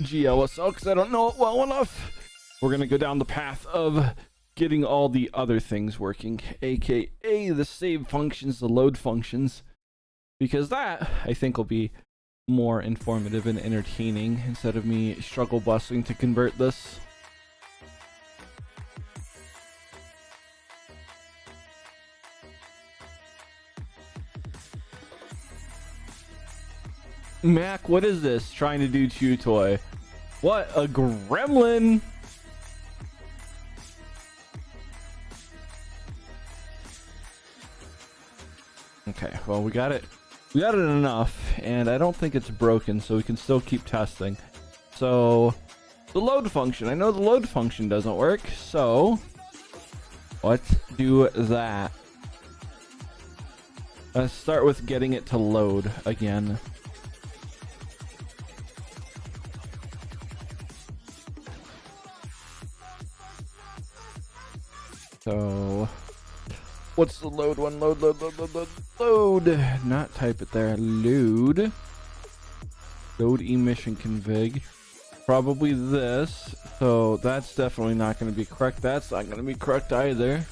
GLSL because I don't know it well enough. We're going to go down the path of getting all the other things working, aka the save functions, the load functions, because that, I think, will be more informative and entertaining instead of me struggle busting to convert this. Mac, what is this? Trying to do Chew Toy. What? A gremlin? Okay, well, we got it. We got it enough, and I don't think it's broken, so we can still keep testing. So, the load function. I know the load function doesn't work, so let's do that. Let's start with getting it to load again. So, what's the load one? Load. Not type it there. Load. Load emission config. Probably this. So that's definitely not going to be correct. That's not going to be correct either.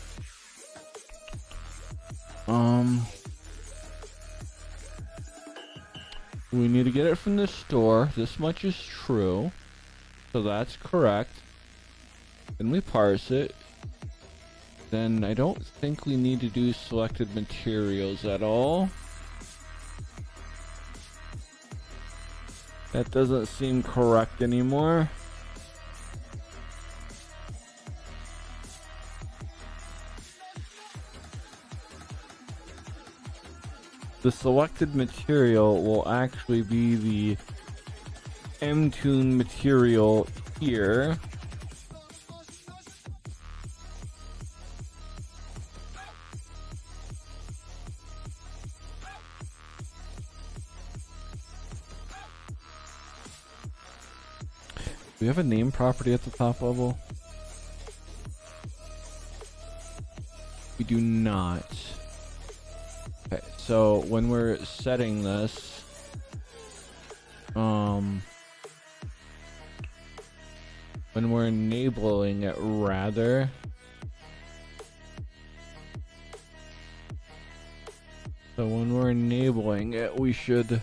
We need to get it from the store. This much is true. So that's correct. Then we parse it. Then I don't think we need to do selected materials at all. That doesn't seem correct anymore. The selected material will actually be the M-Tune material here. Do we have a name property at the top level? We do not. Okay, so when we're setting this, when we're enabling it rather, so when we're enabling it, we should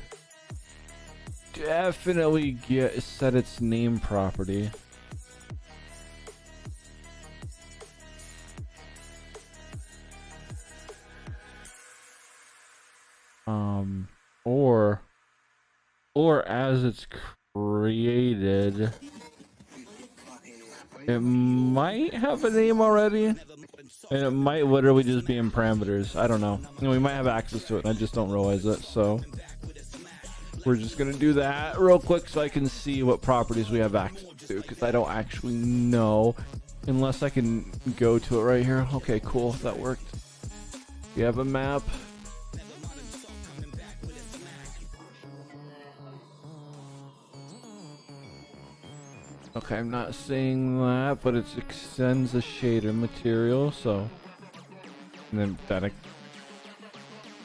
definitely set its name property. Or as it's created, it might have a name already, and it might literally just be in parameters. I don't know. We might have access to it, and I just don't realize it. So we're just gonna do that real quick so I can see what properties we have access to, because I don't actually know unless I can go to it right here. Okay, cool, that worked. We have a map. Okay, I'm not seeing that, but it extends the shader material, so, and then that,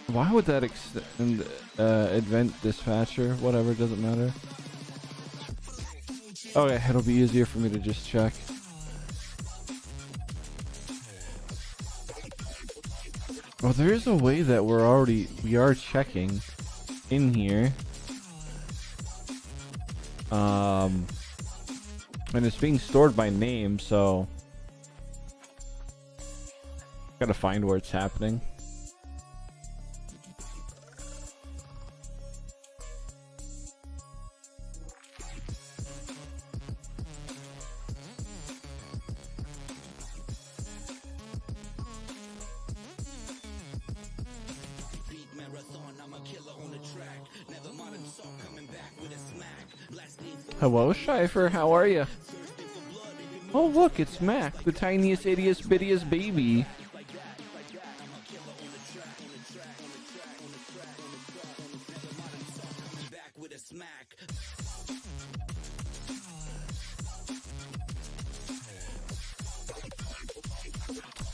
why would that extend event dispatcher? Whatever, doesn't matter. Okay, it'll be easier for me to just check. Oh, there is a way that we are checking in here. And it's being stored by name, so gotta find where it's happening. Hello, Schifer, how are you? Oh, look, it's Mac, the tiniest, ittiest, bittiest baby.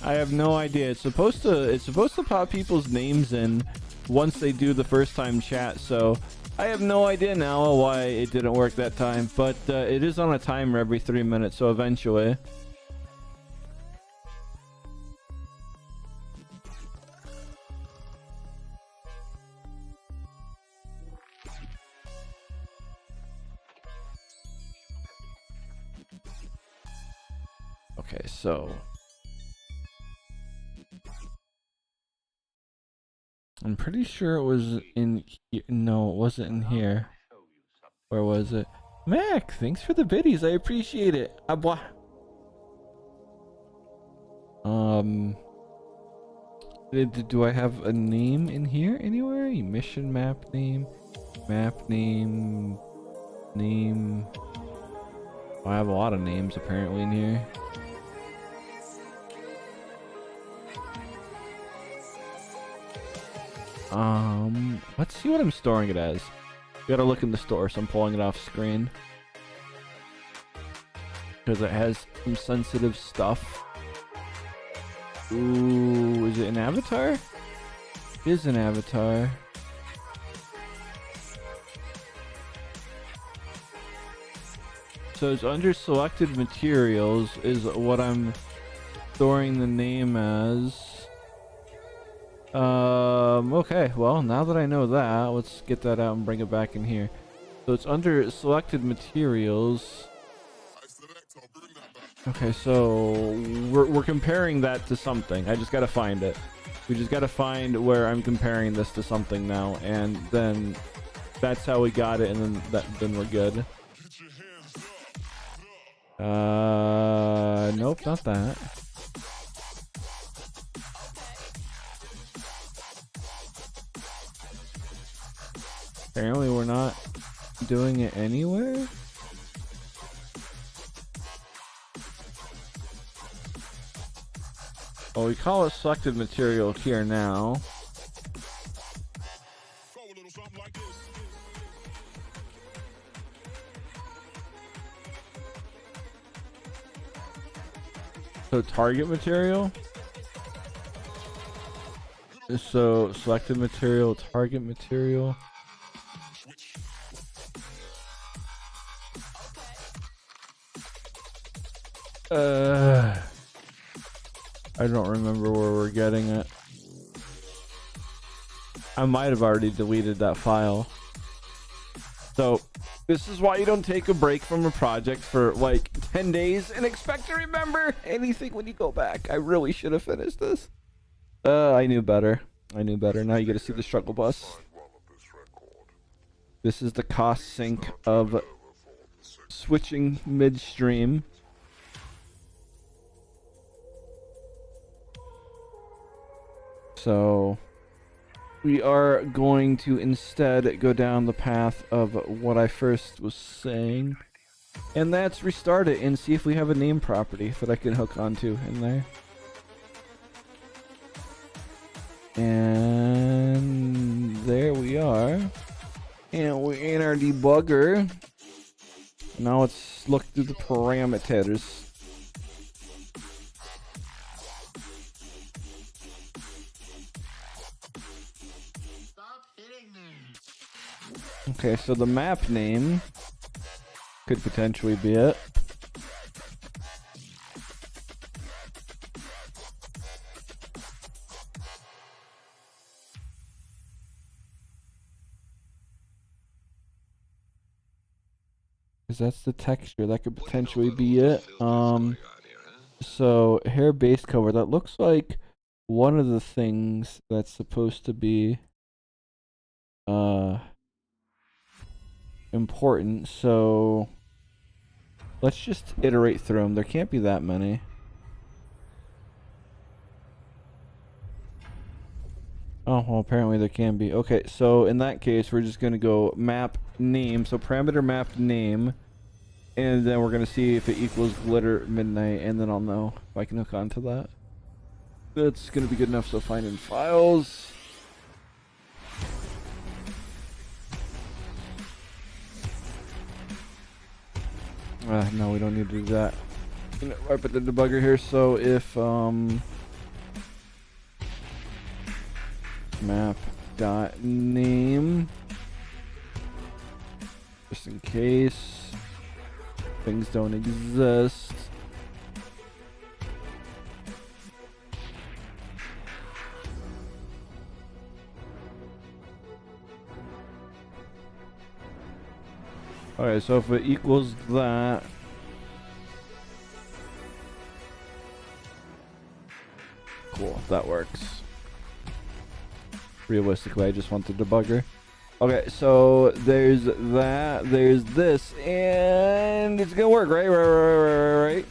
I have no idea. It's supposed to pop people's names in once they do the first time chat, so I have no idea now why it didn't work that time, but it is on a timer every 3 minutes, so eventually. Okay, so I'm pretty sure it was in here. No, it wasn't in here. Where was it? Mac, thanks for the biddies. I appreciate it. Do I have a name in here anywhere? Mission map name, name. Oh, I have a lot of names apparently in here. Let's see what I'm storing it as. Gotta look in the store, so I'm pulling it off screen because it has some sensitive stuff. Ooh, is it an avatar? It is an avatar. So it's under selected materials is what I'm storing the name as. Okay, well, now that I know that, let's get that out and bring it back in here. So it's under selected materials. Okay, so we're comparing that to something. I just gotta find it. We just gotta find where I'm comparing this to something now, and then that's how we got it, and then we're good. Nope, not that. Apparently we're not doing it anywhere. Well, we call it selected material here now. So target material. So selected material, target material. I don't remember where we're getting it. I might have already deleted that file. So this is why you don't take a break from a project for like 10 days and expect to remember anything when you go back. I really should have finished this. I knew better. I knew better. Now you get to see the struggle bus. This is the cost sink of switching midstream. So we are going to instead go down the path of what I first was saying, and that's restart it and see if we have a name property that I can hook onto in there. And there we are. And we're in our debugger. Now let's look through the parameters. Okay, so the map name could potentially be it. Because that's the texture. That could potentially be it. So hair base cover. That looks like one of the things that's supposed to be important. So let's just iterate through them. There can't be that many. Oh, well, apparently there can be. Okay, so in that case, we're just going to go map name. So parameter map name. And then we're going to see if it equals glitter midnight. And then I'll know if I can hook onto that. That's going to be good enough. So find in files. No, we don't need to do that. Right, but the debugger here. So if map dot name, just in case things don't exist. Alright, so if it equals that, cool, that works. Realistically, I just want the debugger. Okay, so there's that, there's this, and it's gonna work, right? Right.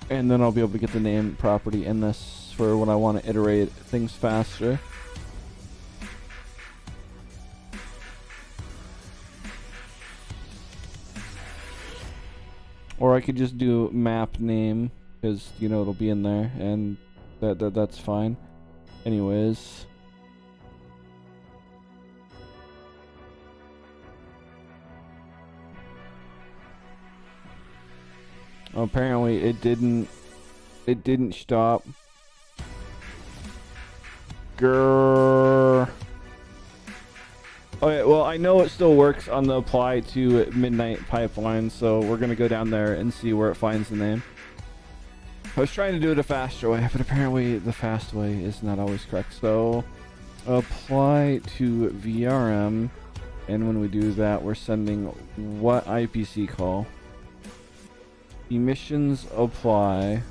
And then I'll be able to get the name property in this for when I want to iterate things faster. Or I could just do map name, because, you know, it'll be in there, and that's fine. Anyways. Apparently it didn't stop. Grrr. Okay, well, I know it still works on the apply to midnight pipeline, so we're gonna go down there and see where it finds the name. I was trying to do it a faster way, but apparently the fast way is not always correct. So apply to VRM, and when we do that, we're sending what IPC call? Emissions apply,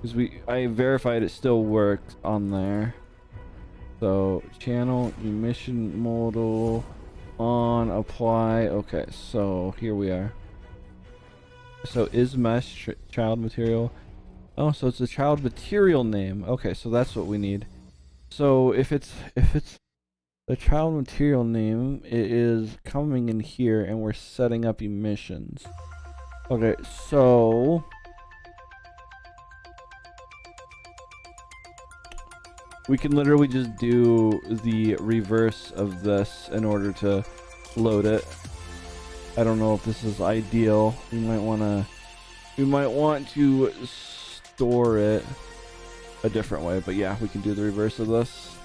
because I verified it still worked on there. So channel emission modal on apply. Okay, so here we are. So is mesh child material. Oh, so it's a child material name. Okay, so that's what we need. So if it's the child material name, it is coming in here, and we're setting up emissions. Okay, so we can literally just do the reverse of this in order to load it. I don't know if this is ideal. We might want to store it a different way, but yeah, we can do the reverse of this.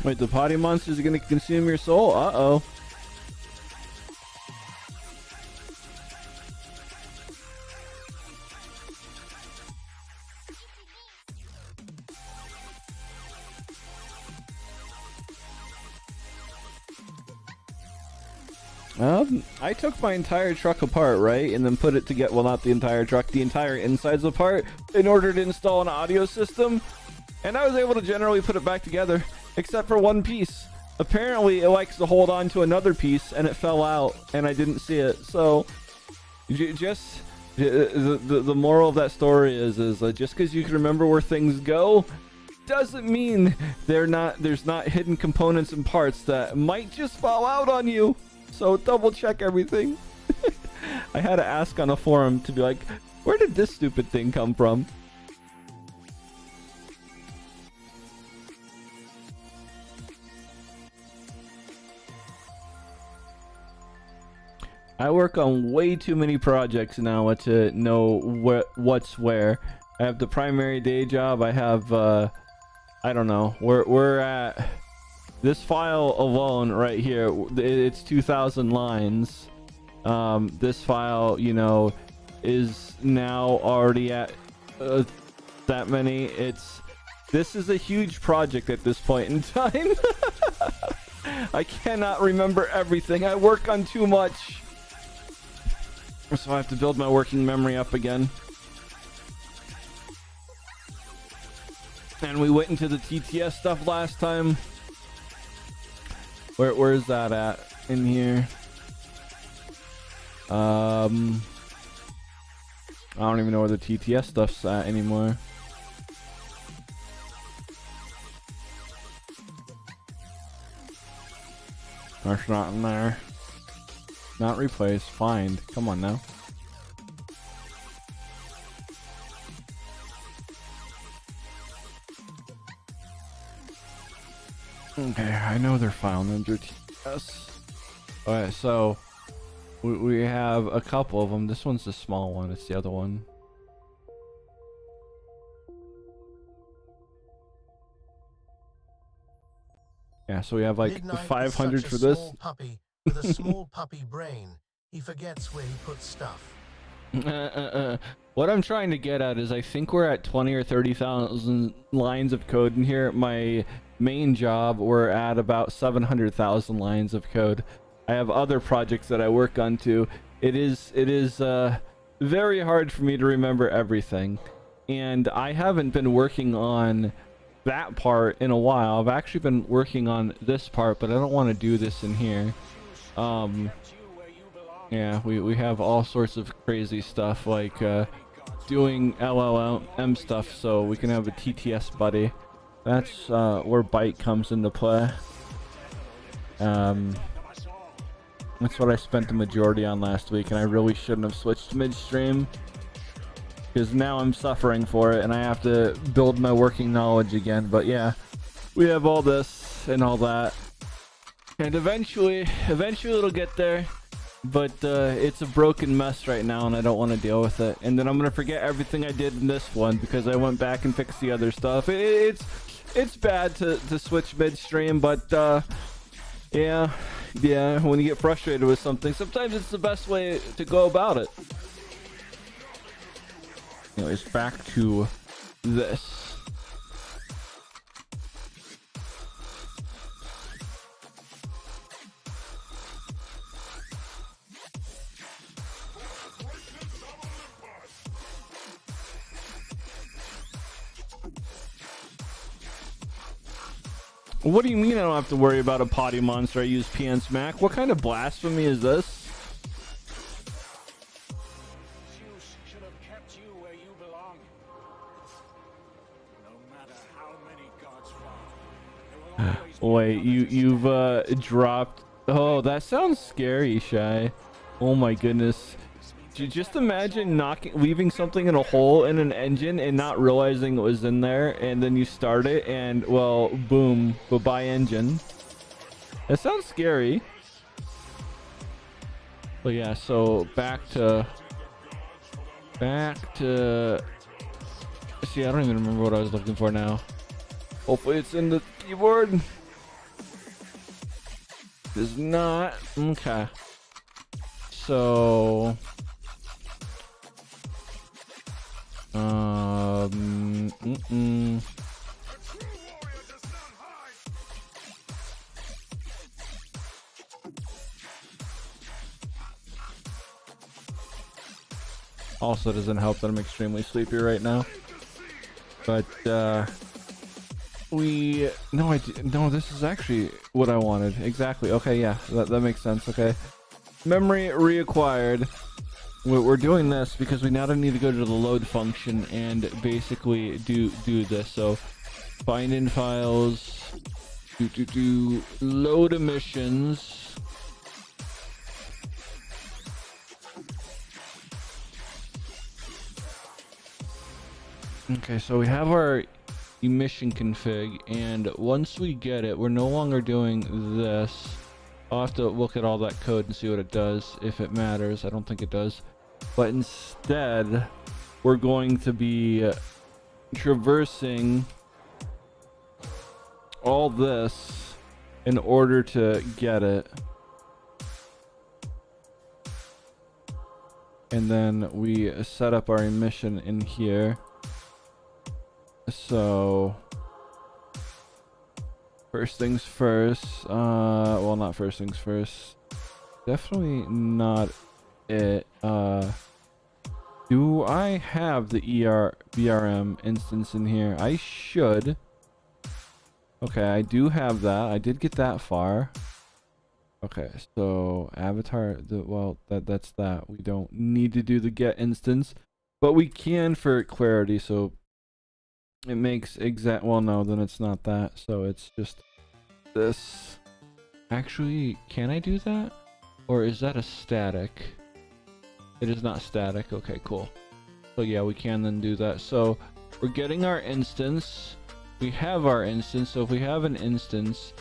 Wait, the potty monsters are gonna consume your soul? Uh-oh. I took my entire truck apart, right? And then put it together, well, not the entire truck, the entire insides apart in order to install an audio system. And I was able to generally put it back together, except for one piece. Apparently, it likes to hold on to another piece, and it fell out, and I didn't see it. So, just the moral of that story is just because you can remember where things go, doesn't mean there's not hidden components and parts that might just fall out on you. So double check everything. I had to ask on a forum to be like, where did this stupid thing come from? I work on way too many projects now to know what's where. I have the primary day job. I have I don't know. We're at this file alone right here. It's 2,000 lines. This file, you know, is now already at that many. This is a huge project at this point in time. I cannot remember everything. I work on too much. So I have to build my working memory up again. And we went into the TTS stuff last time. Where is that at in here? I don't even know where the TTS stuff's at anymore. That's not in there. Not replace, find. Come on now. Okay, I know they're file names are TS. Alright, so we have a couple of them. This one's the small one. It's the other one. Yeah, so we have like Midnight is 500 such a for this. small puppy with a small puppy brain. He forgets where he puts stuff. What I'm trying to get at is I think we're at 20 or 30,000 lines of code in here. My main job, we're at about 700,000 lines of code. I have other projects that I work on too. It is very hard for me to remember everything, and I haven't been working on that part in a while. I've actually been working on this part, but I don't want to do this in here. Yeah, we have all sorts of crazy stuff like doing LLM stuff so we can have a TTS buddy. That's where Byte comes into play. That's what I spent the majority on last week, and I really shouldn't have switched midstream, because now I'm suffering for it and I have to build my working knowledge again. But yeah, we have all this and all that, and eventually it'll get there. But it's a broken mess right now and I don't want to deal with it, and then I'm gonna forget everything I did in this one because I went back and fixed the other stuff. It's bad to switch midstream, but yeah, when you get frustrated with something, sometimes it's the best way to go about it. Anyways, back to this. What do you mean I don't have to worry about a potty monster? I use PN Smack. What kind of blasphemy is this? Should have kept you where you belong. No matter how many gods fall, there will always be Wait, you've dropped. Oh, that sounds scary, Shy. Oh my goodness. Just imagine leaving something in a hole in an engine and not realizing it was in there, and then you start it and, well, boom, bye-bye engine. That sounds scary. But yeah, so back to see, I don't even remember what I was looking for now. Hopefully it's in the keyboard. It's not. Okay. So also doesn't help that I'm extremely sleepy right now. But no, this is actually what I wanted. Exactly. Okay, yeah, that makes sense. Okay. Memory reacquired. We're doing this because we now need to go to the load function and basically do this. So find in files, do load emissions, Okay, so we have our emission config, and once we get it, we're no longer doing this. I'll have to look at all that code and see what it does, if it matters. I don't think it does. But instead, we're going to be traversing all this in order to get it. And then we set up our emission in here. So first things first, well, not first things first, definitely not it. Do I have the BRM instance in here? I should. Okay, I do have that. I did get that far. Okay, so avatar, well, that's that. We don't need to do the get instance, but we can for clarity. So it makes exact, well, no, then it's not that. So it's just this. Actually, can I do that? Or is that a static? It is not static. Okay, cool. So yeah, we can then do that. So we're getting our instance. We have our instance. So if we have an instance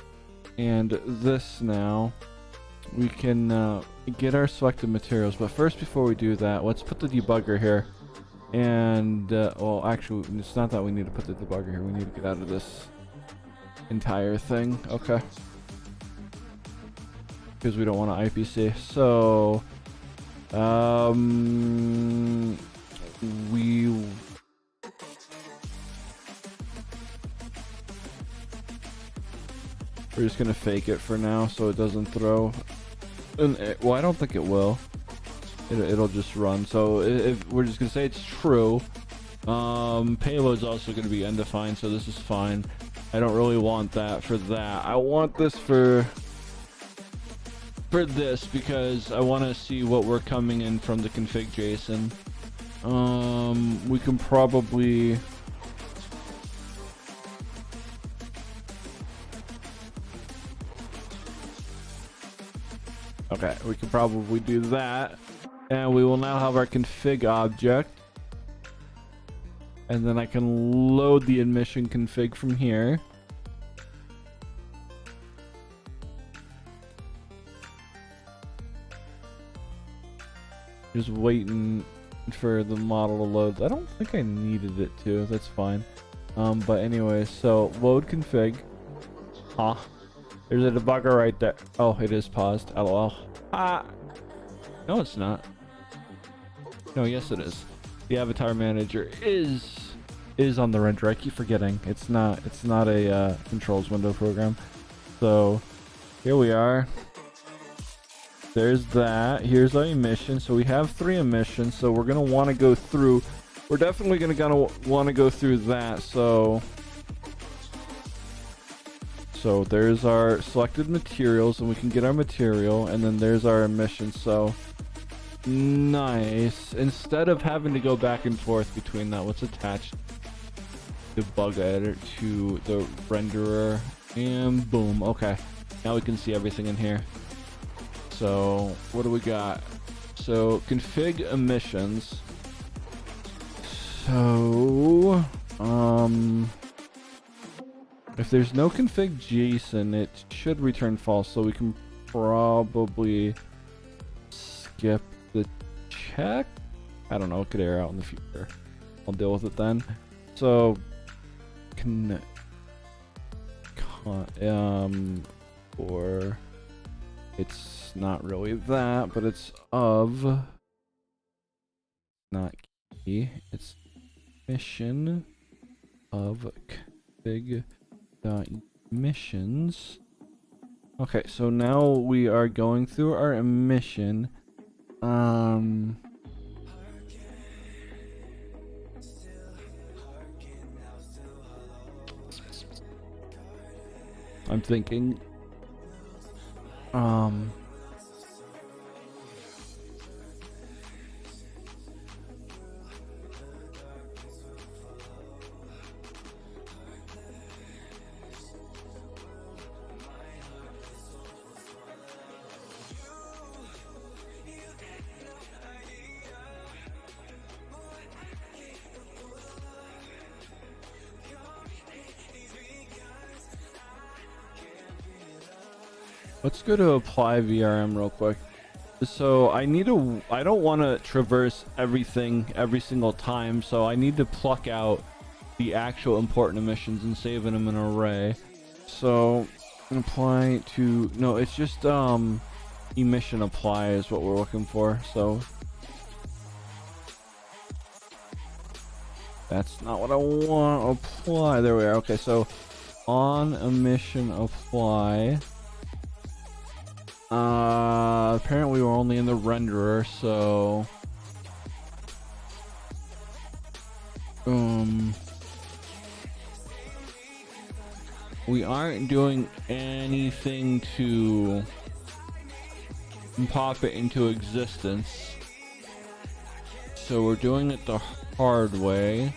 and this now, we can get our selected materials. But first, before we do that, let's put the debugger here. And well, actually, it's not that we need to put the debugger here. We need to get out of this entire thing. Okay, because we don't want to IPC. So we're just gonna fake it for now so it doesn't throw. And well, I don't think it will. It'll just run. So if we're just gonna say it's true, payload's also gonna be undefined, so this is fine. I don't really want that for that. I want this for this because I want to see what we're coming in from the config JSON. We can probably we can probably do that, and we will now have our config object, and then I can load the admission config from here. Just waiting for the model to load. I don't think I needed it to. That's fine. But anyway, so load config. Huh. There's a debugger right there. Oh, it is paused. LOL. Ah. No, it's not. No, yes, it is. The avatar manager is on the render. I keep forgetting. It's not a controls window program. So here we are. There's that. Here's our emission. So we have 3 emissions. So we're gonna want to go through. We're definitely gonna want to go through that. So there's our selected materials, and we can get our material, and then there's our emission. So nice. Instead of having to go back and forth between that, let's attach the bug editor to the renderer, and boom. Okay, now we can see everything in here. So what do we got? So config emissions. So if there's no config JSON, it should return false. So we can probably skip the check. I don't know, it could error out in the future. I'll deal with it then. So or it's not really that, but it's of, not key, it's mission of config dot emissions. Okay, so now we are going through our emission. I'm thinking Let's go to apply VRM real quick. So I don't want to traverse everything every single time, so I need to pluck out the actual important emissions and save them in an array. So apply to, no, it's just emission apply is what we're looking for. So that's not what I want. Apply, there we are. Okay, so on emission apply. Apparently we're only in the renderer, so we aren't doing anything to pop it into existence, so we're doing it the hard way.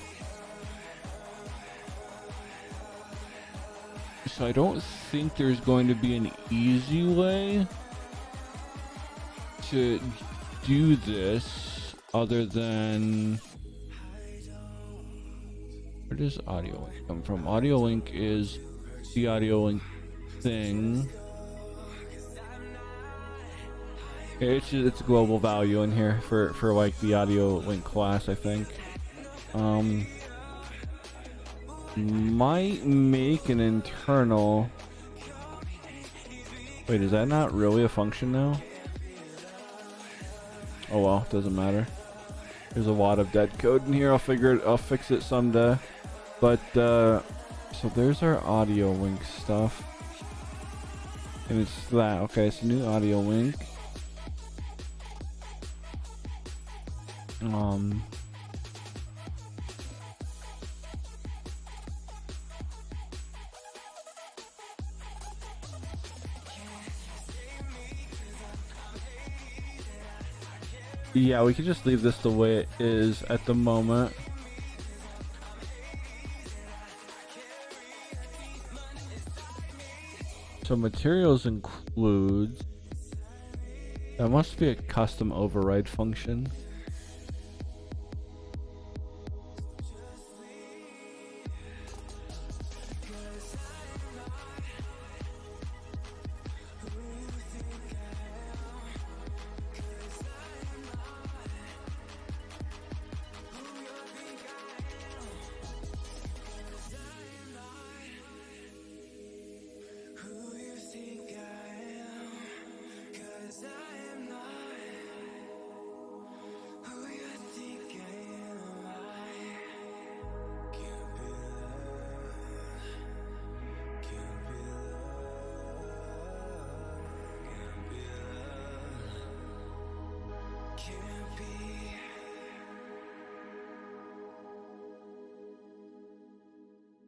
So I don't think there's going to be an easy way to do this other than, where does audio link come from? Audio link is the audio link thing. It's a global value in here for like the audio link class, I think. Might make an internal. Wait, is that not really a function now? Oh well, doesn't matter. There's a lot of dead code in here. I'll fix it someday. But so there's our audio link stuff, and it's that. Okay, it's a new audio link. Yeah, we can just leave this the way it is at the moment. So materials includes, that must be a custom override function.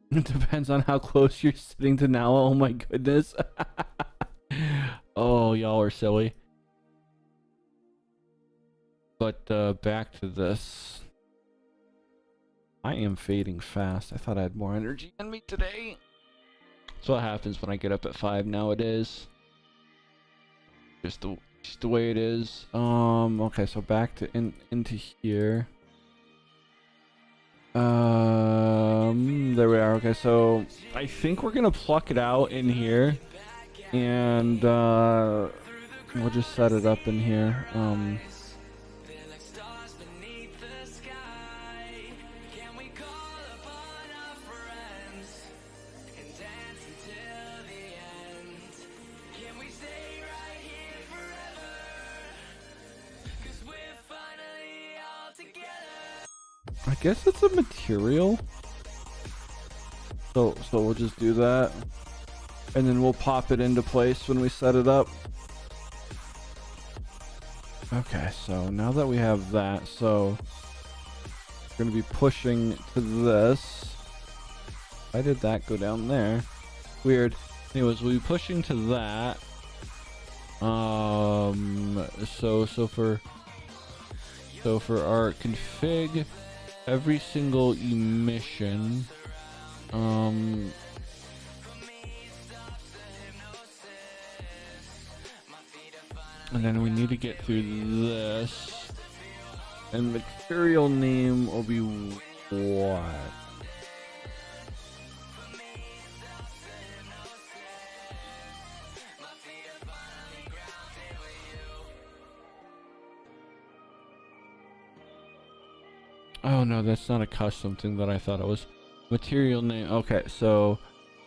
It depends on how close you're sitting to now. Oh my goodness. Oh, y'all are silly. But back to this. I am fading fast. I thought I had more energy in me today. That's what happens when I get up at 5 nowadays. Just the way it is. Okay, so back to into here. There we are. Okay, so I think we're gonna pluck it out in here, and we'll just set it up in here. I guess it's a material. So we'll just do that, and then we'll pop it into place when we set it up. Okay, so now that we have that, so we're gonna be pushing to this. Why did that go down there? Weird. Anyways, we'll be pushing to that. So for our config, every single emission, and then we need to get through this, and material name will be what? Oh no, that's not a custom thing that I thought it was. Material name. Okay, so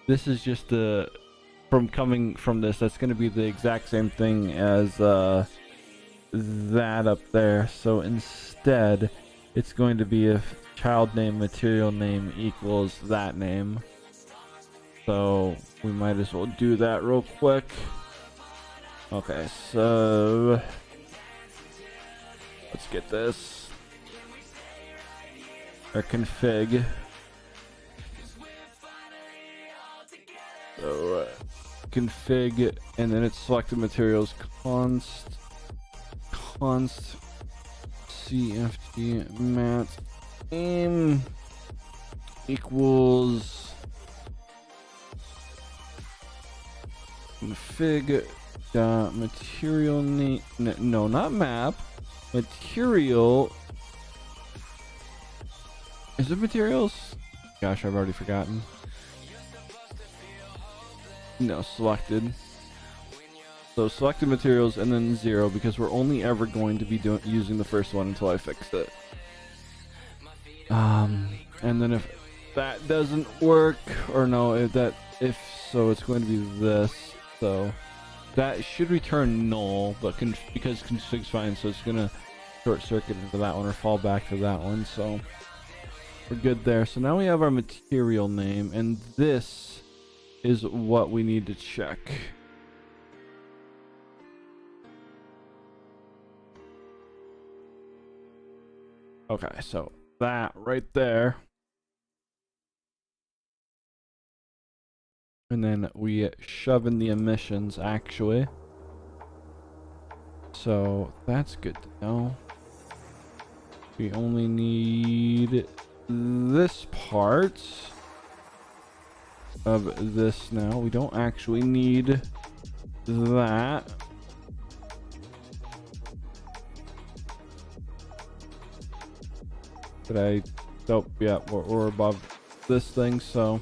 this is just the coming from this. That's going to be the exact same thing as that up there. So instead, it's going to be a child name material name equals that name. So we might as well do that real quick. Okay, so let's get this. Our config. So config, and then it's selected materials const cfg mat aim equals config dot material name. No, not map. Material. Is it materials? Gosh, I've already forgotten. No, selected. So selected materials and then 0 because we're only ever going to be using the first one until I fix it. And then if that doesn't work, or no, if so, it's going to be this. So that should return null, but because config's fine, so it's gonna short circuit into that one or fall back to that one. So we're good there. So now we have our material name, and this is what we need to check. Okay, so that right there. And then we shove in the emissions actually. So that's good to know. We only need this part of this now. We don't actually need that. Did I? Oh, yeah, we're above this thing, so.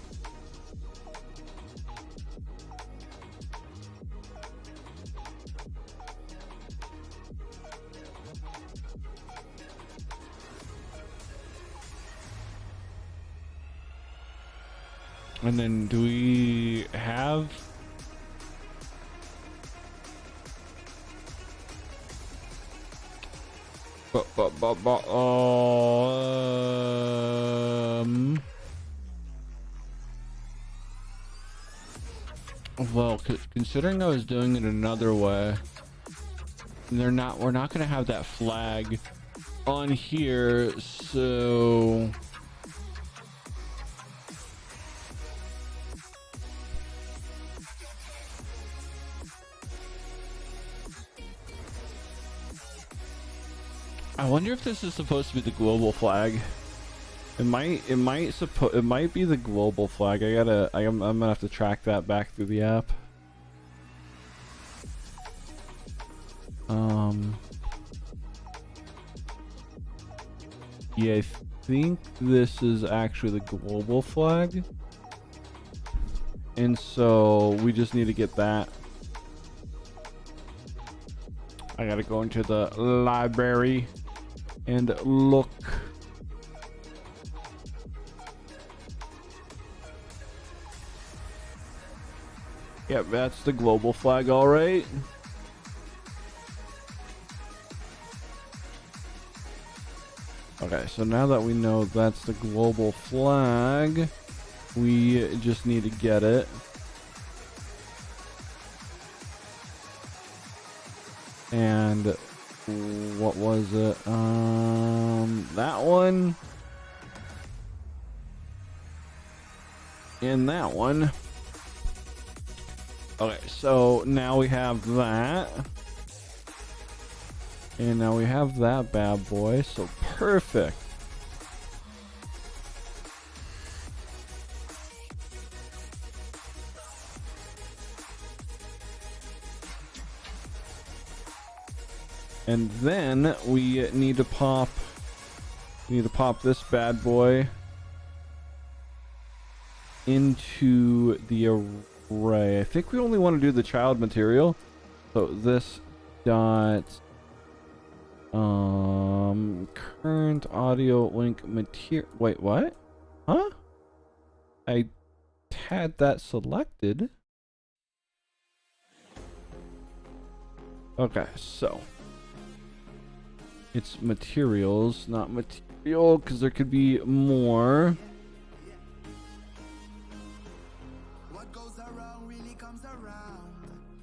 And then do we have well, considering I was doing it another way, we're not gonna have that flag on here, so I wonder if this is supposed to be the global flag. It might be the global flag. I'm gonna have to track that back through the app. Yeah, I think this is actually the global flag. And so we just need to get that. I gotta go into the library and look. Yep, that's the global flag, all right. Okay, so now that we know that's the global flag, we just need to get it. And what was it? That one. And that one. Okay, so now we have that. And now we have that bad boy, so perfect. And then we need to pop this bad boy into the array. I think we only want to do the child material. So this dot Current audio link material. Wait, what? Huh? I had that selected. Okay, so it's materials, not material, because there could be more.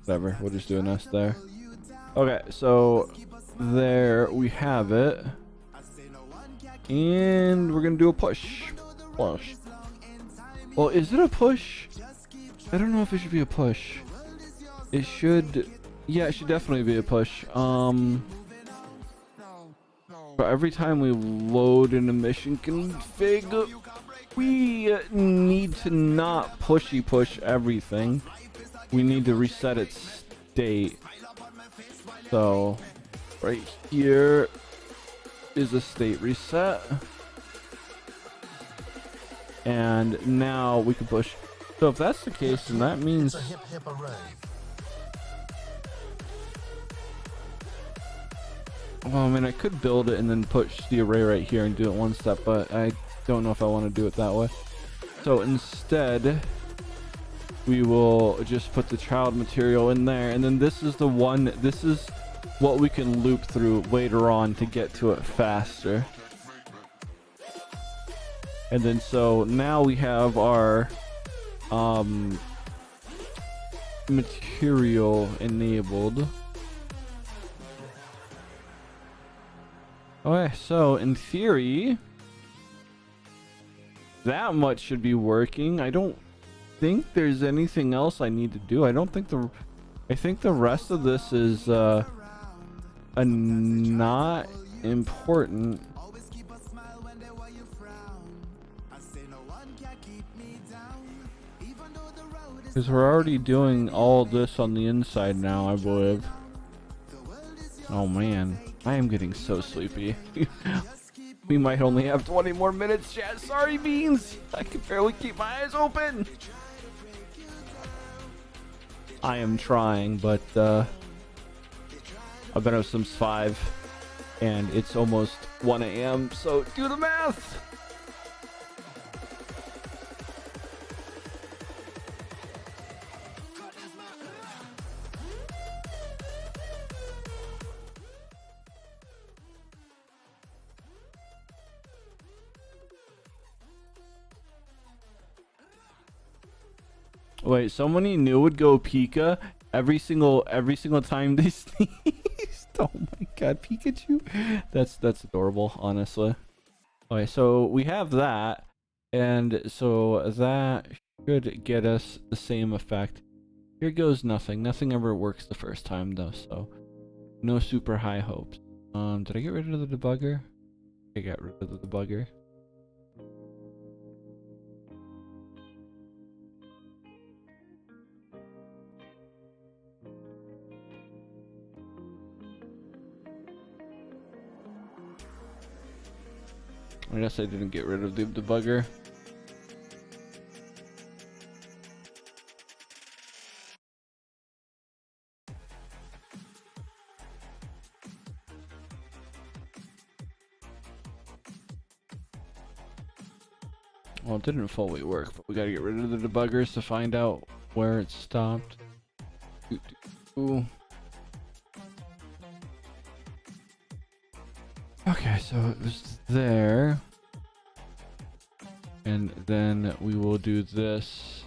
Whatever, we'll just do an S there. Okay, so there we have it. And we're gonna do a push. Push. Well, is it a push? I don't know if it should be a push. It should, yeah, it should definitely be a push. But every time we load in a mission config, we need to not pushy push everything. We need to reset its state. So right here is a state reset. And now we can push. So if that's the case, then that means It's a hip hip array. well, I mean, I could build it and then push the array right here and do it one step, but I don't know if I want to do it that way. So instead, we will just put the child material in there, and then this is the one, this is what we can loop through later on to get to it faster. And then so now we have our material enabled. Okay, so in theory, that much should be working. I don't think there's anything else I need to do. I think the rest of this is not important. Because we're already doing all this on the inside now, I believe. Oh man, I am getting so sleepy. We might only have 20 more minutes, chat. Sorry, Beans. I can barely keep my eyes open. I am trying, but I've been up since 5, and it's almost 1 a.m. So do the math. Wait, somebody new would go Pika every single time they sneezed. Oh my god, Pikachu. That's adorable, honestly. Okay, so we have that, and so that should get us the same effect. Here goes nothing. Nothing ever works the first time though, so no super high hopes. Did I get rid of the debugger? I got rid of the debugger. I guess I didn't get rid of the debugger. Well, it didn't fully work, but we gotta get rid of the debuggers to find out where it stopped. Ooh. Okay, so it was there. And then we will do this.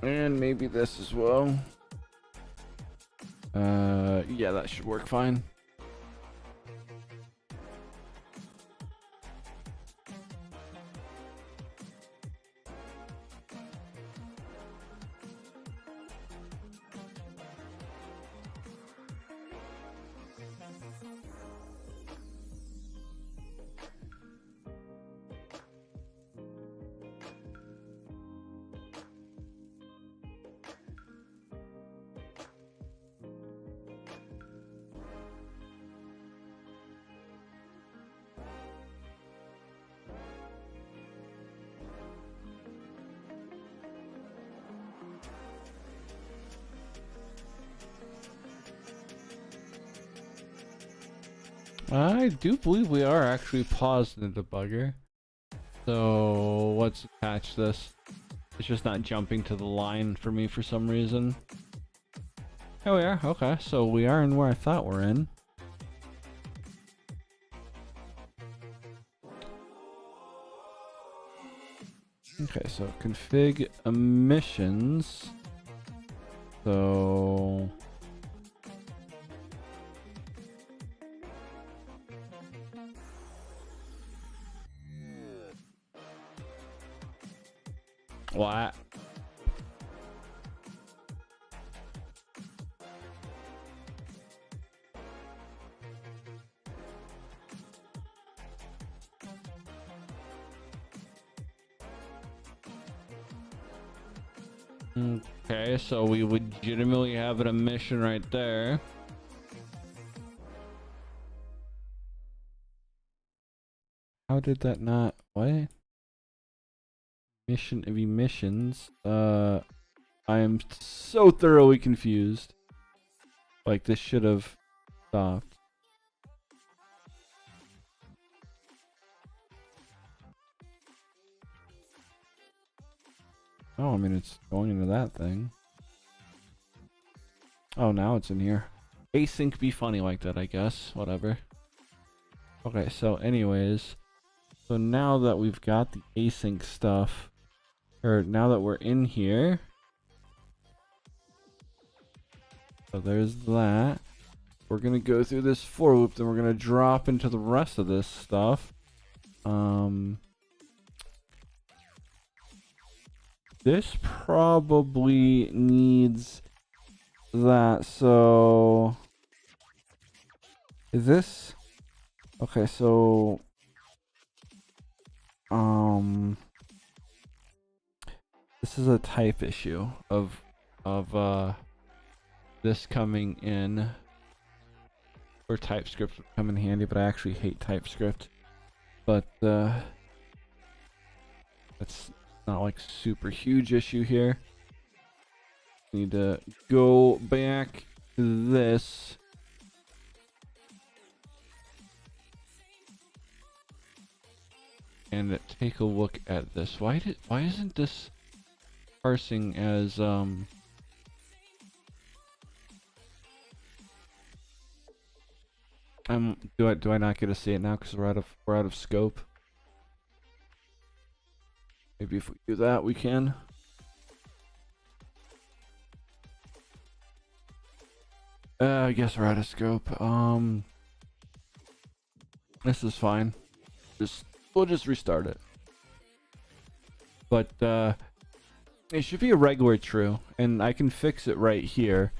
And maybe this as well. Yeah, that should work fine. I do believe we are actually paused in the debugger. So let's attach this. It's just not jumping to the line for me for some reason. Here we are. Okay, so we are in where I thought we're in. Okay, so config emissions. So what? Okay, so we legitimately have an emission right there. How did that not? What? Mission of emissions. I am so thoroughly confused. Like, this should have stopped. Oh, I mean, it's going into that thing. Oh, now it's in here. Async be funny like that, I guess. Whatever. Okay, so anyways. So now that we've got the async stuff, or now that we're in here. So there's that. We're going to go through this for loop, then we're going to drop into the rest of this stuff. This probably needs that, so is this okay? So this is a type issue of this coming in, or TypeScript would come in handy, but I actually hate TypeScript. But that's not like super huge issue here. Need to go back to this. And take a look at this. Why isn't this parsing as do I not get to see it now because we're out of scope? Maybe if we do that, we can. I guess we're out of scope. This is fine. We'll just restart it. But it should be a regular true, and I can fix it right here.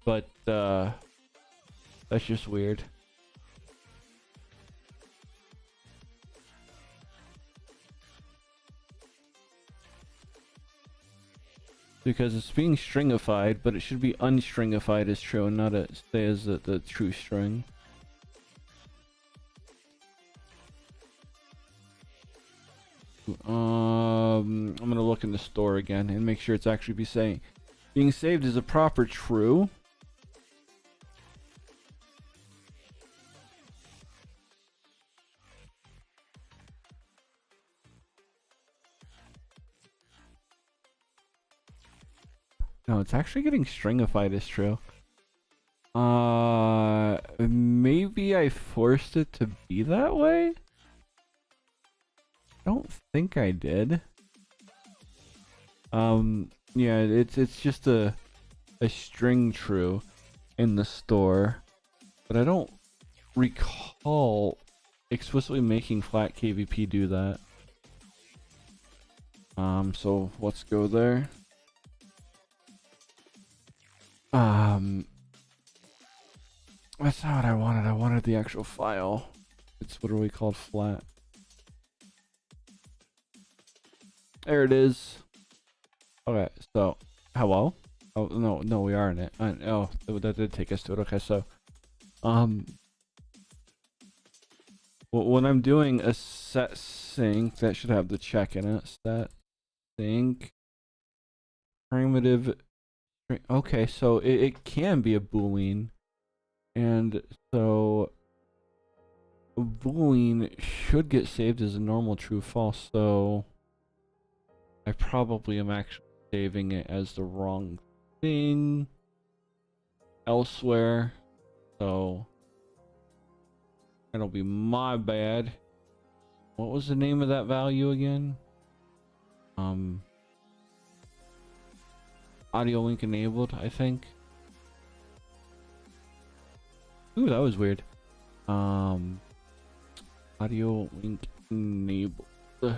But that's just weird. Because it's being stringified, but it should be unstringified as true and not stay as the true string. I'm gonna look in the store again and make sure it's actually being saved as a proper true. No, it's actually getting stringified as true. Maybe I forced it to be that way? I don't think I did. Yeah, it's just a string true in the store, but I don't recall explicitly making flat KVP do that. So let's go there. That's not what I wanted. I wanted the actual file. It's literally called flat. There it is. Okay, so hello. Oh no, we are in it. Oh, that did take us to it. Okay, so when I'm doing a set sync, that should have the check in it. Set sync primitive. Okay, so it can be a boolean, and so Boolean should get saved as a normal true false, so I probably am actually saving it as the wrong thing elsewhere, so that'll be my bad. What was the name of that value again? Audio link enabled, I think. Ooh, that was weird. Audio link enabled. Ugh.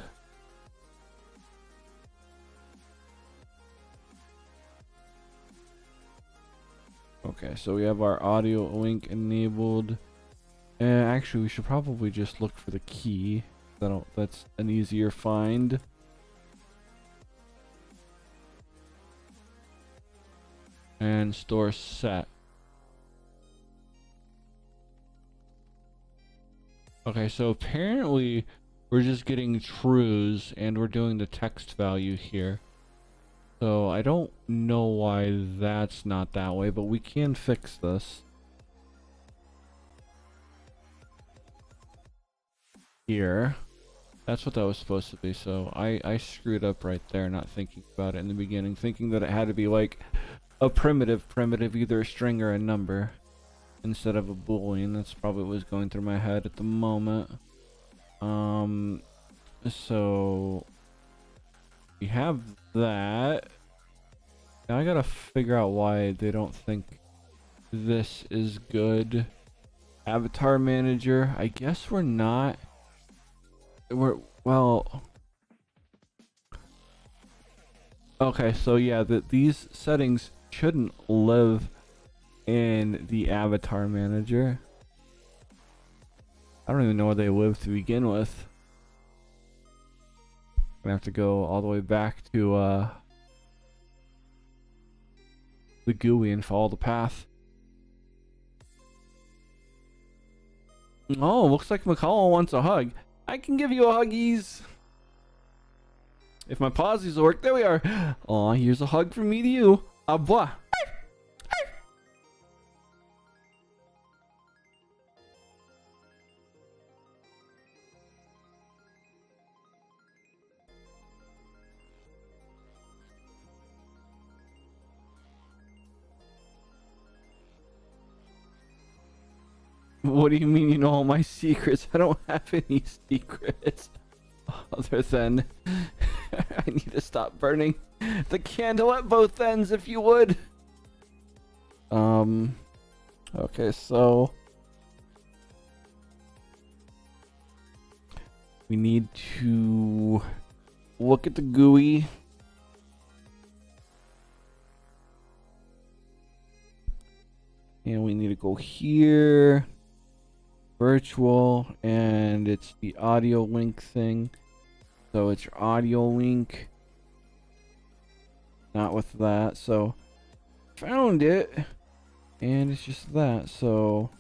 Okay, so we have our audio link enabled. Actually, we should probably just look for the key. That's an easier find. And store set. Okay, so apparently we're just getting trues and we're doing the text value here. So I don't know why that's not that way, but we can fix this. Here. That's what that was supposed to be, so I screwed up right there, not thinking about it in the beginning, thinking that it had to be like a primitive, either a string or a number, instead of a boolean. That's probably what was going through my head at the moment. So we have that. Now I gotta figure out why they don't think this is good. Avatar manager, I guess we're not. Well, okay, so yeah, these settings shouldn't live in the avatar manager. I don't even know where they live to begin with. I'm gonna have to go all the way back to the GUI and follow the path. Oh, looks like McCall wants a hug. I can give you a huggies. If my pauses work, there we are. Aw, here's a hug from me to you. Au revoir. What do you mean you know all my secrets? I don't have any secrets. Other than I need to stop burning the candle at both ends, if you would. Okay, so we need to look at the GUI. And we need to go here. Virtual, and it's the audio link thing. So it's your audio link. Not with that. So found it. And it's just that. So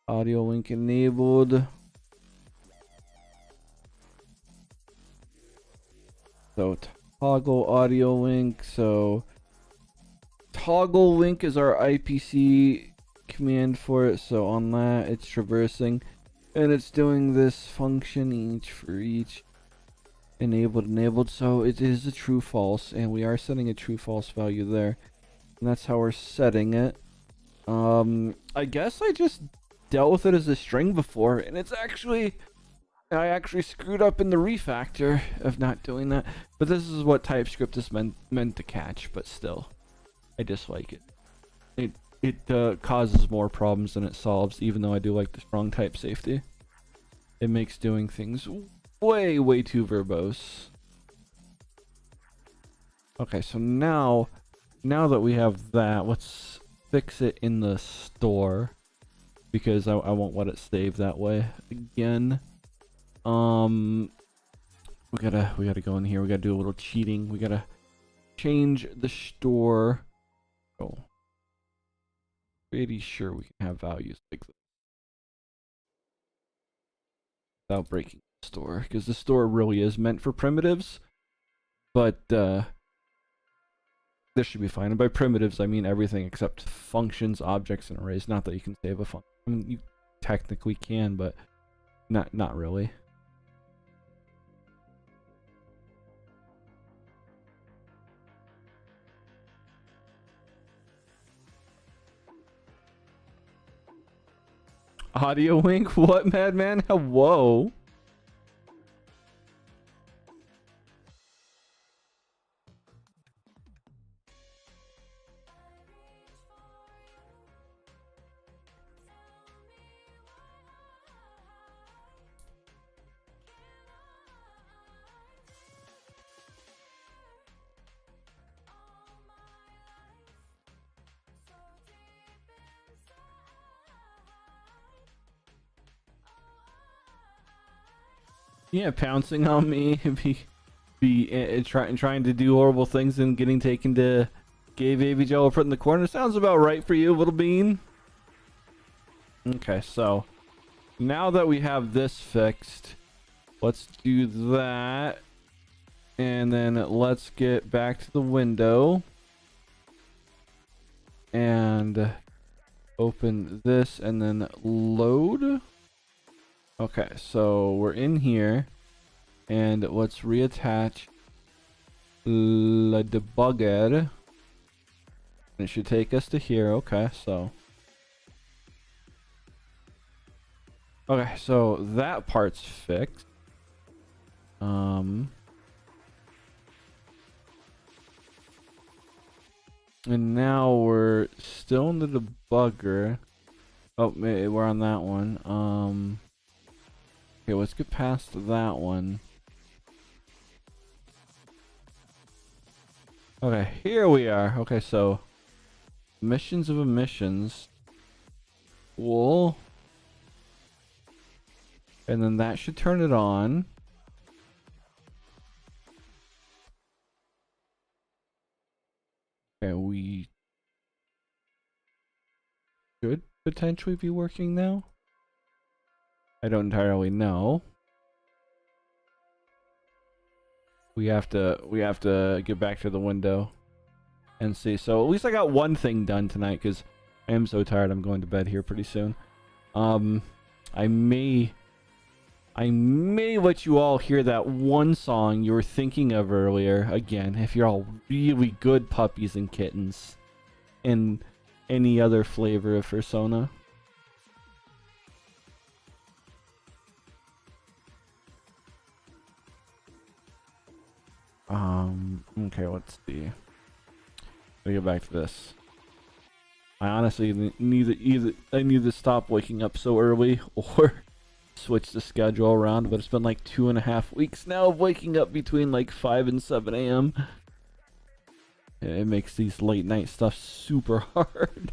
audio link enabled. So toggle audio link. So toggle link is our IPC command for it. So on that, it's traversing and it's doing this function each for each enabled. So it is a true false, and we are setting a true false value there, and that's how we're setting it. I guess I just dealt with it as a string before, and it's actually I actually screwed up in the refactor of not doing that, but this is what TypeScript is meant to catch. But still, I dislike it. It causes more problems than it solves, even though I do like the strong type safety. It makes doing things way too verbose. Okay, so now that we have that, let's fix it in the store, because I won't let it save that way again. We gotta go in here. We gotta do a little cheating. We gotta change the store. Oh. Pretty sure we can have values like this without breaking the store, because the store really is meant for primitives. But this should be fine. And by primitives, I mean everything except functions, objects, and arrays. Not that you can save a function. I mean, you technically can, but Not really. Audio wink? What, madman? Whoa. Yeah, pouncing on me, trying to do horrible things and getting taken to gay baby Joe put in the corner. Sounds about right for you, little bean. Okay, so now that we have this fixed, let's do that, and then let's get back to the window and open this and then load. Okay, so we're in here, and let's reattach the debugger. It should take us to here. Okay, so that part's fixed. And now we're still in the debugger. Oh, we're on that one. Okay, let's get past that one. Okay, here we are. Okay, so missions of emissions. Cool. And then that should turn it on. Okay, we should potentially be working now. I don't entirely know. We have to get back to the window and see. So at least I got one thing done tonight because I am so tired. I'm going to bed here pretty soon. I may let you all hear that one song you were thinking of earlier again, if you're all really good puppies and kittens and any other flavor of Persona. Okay, let's see. Let me get back to this. I honestly need to stop waking up so early or switch the schedule around, but it's been like 2.5 weeks now of waking up between like 5 and 7 a.m. It makes these late night stuff super hard.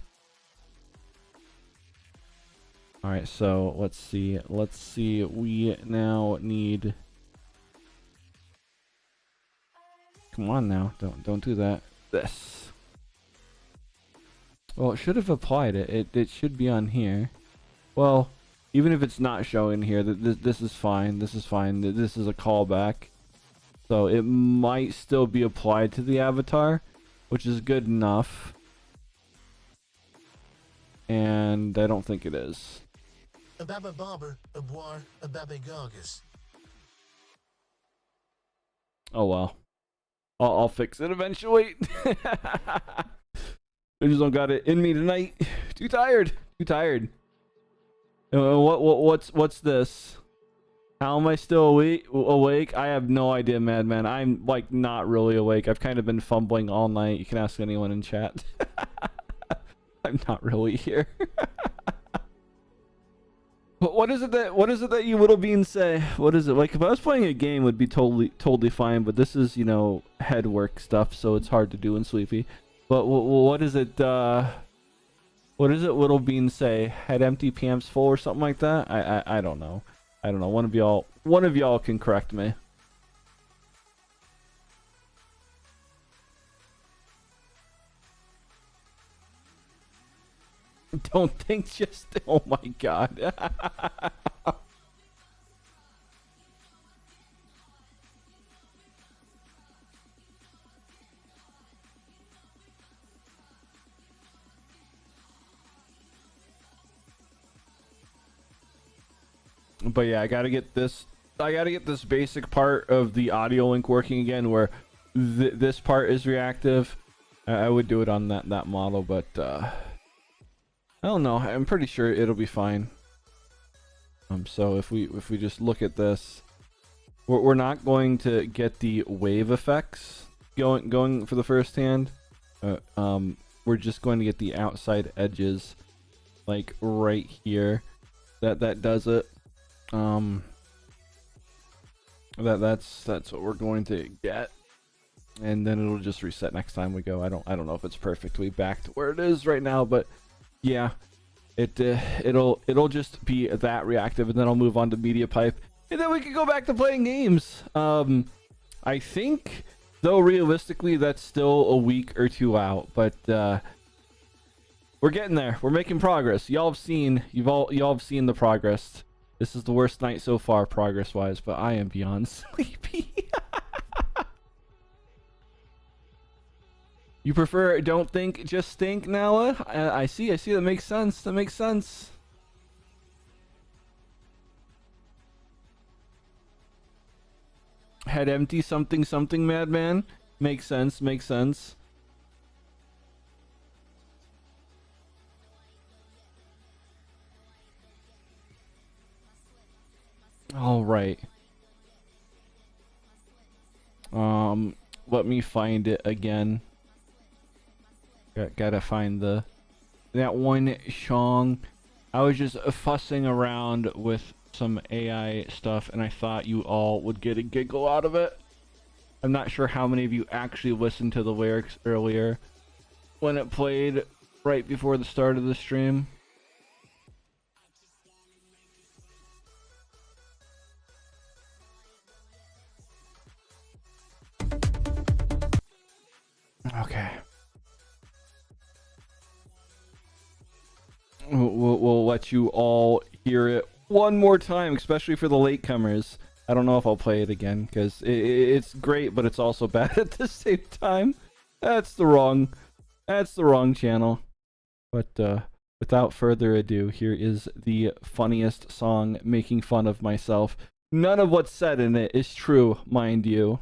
Alright, so let's see. We now need... Come on now, don't do that. This. Well, it should have applied it. It should be on here. Well, even if it's not showing here, this is fine. This is fine. This is a callback. So it might still be applied to the avatar, which is good enough. And I don't think it is. Ababa barber, aboir, ababe gargus. Oh well. I'll fix it eventually. I just don't got it in me tonight. Too tired. What's this? How am I still awake? I have no idea, madman. I'm like not really awake. I've kind of been fumbling all night. You can ask anyone in chat. I'm not really here. But what is it that you little beans say? What is it? Like if I was playing a game, it would be totally fine, but this is, you know, head work stuff, so it's hard to do in sleepy. But what is it little beans say? Head empty, PM's full or something like that? I don't know. One of y'all can correct me. Don't think, just... Oh my god. But yeah, I gotta get this basic part of the audio link working again, where this part is reactive. I would do it on that model, but I don't know. I'm pretty sure it'll be fine. So if we just look at this, we're not going to get the wave effects going for the first hand. We're just going to get the outside edges, like right here. That does it. That's what we're going to get, and then it'll just reset next time we go. I don't know if it's perfectly back to where it is right now, but yeah, it'll just be that reactive, and then I'll move on to media pipe, and then we can go back to playing games. I think, though, realistically that's still a week or two out, but we're getting there. We're making progress. Y'all have seen the progress. This is the worst night so far progress wise, but I am beyond sleepy. You prefer don't think, just think, Nala? I see. That makes sense. Head empty, something, madman. Makes sense. All right. Let me find it again. Gotta find that one song. I was just fussing around with some AI stuff, and I thought you all would get a giggle out of it. I'm not sure how many of you actually listened to the lyrics earlier when it played right before the start of the stream. Okay. We'll let you all hear it one more time, especially for the latecomers. I don't know if I'll play it again, because it's great, but it's also bad at the same time. That's the wrong channel. But without further ado, here is the funniest song making fun of myself. None of what's said in it is true, mind you.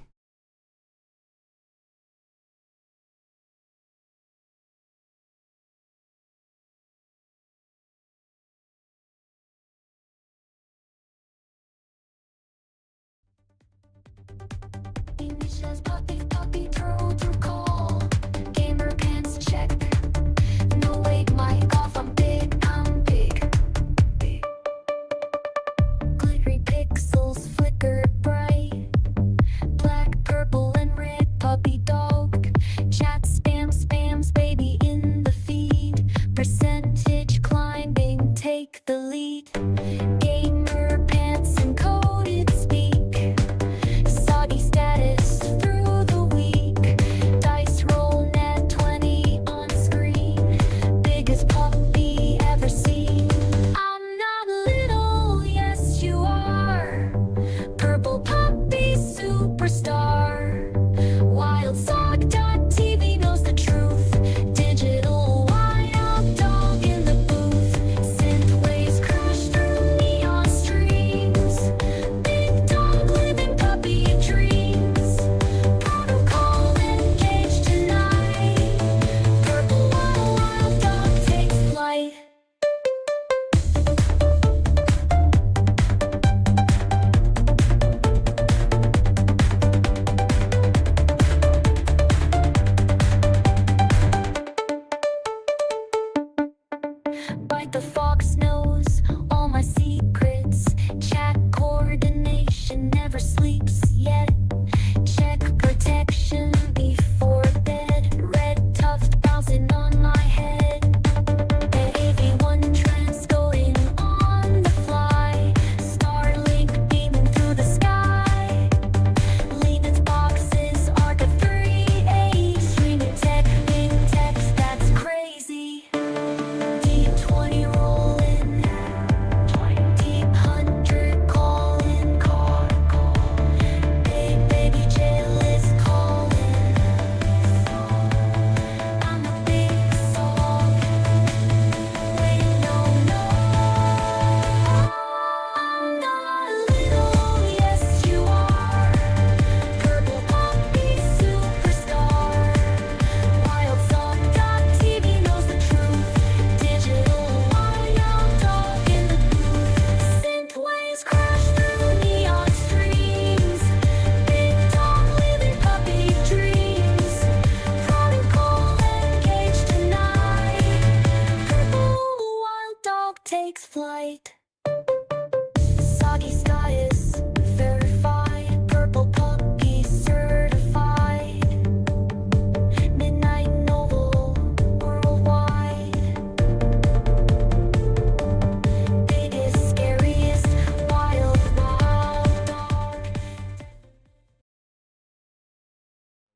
Says puppy, protocol. Gamer pants check. No wait, mic off. I'm big. Glittery pixels flicker bright. Black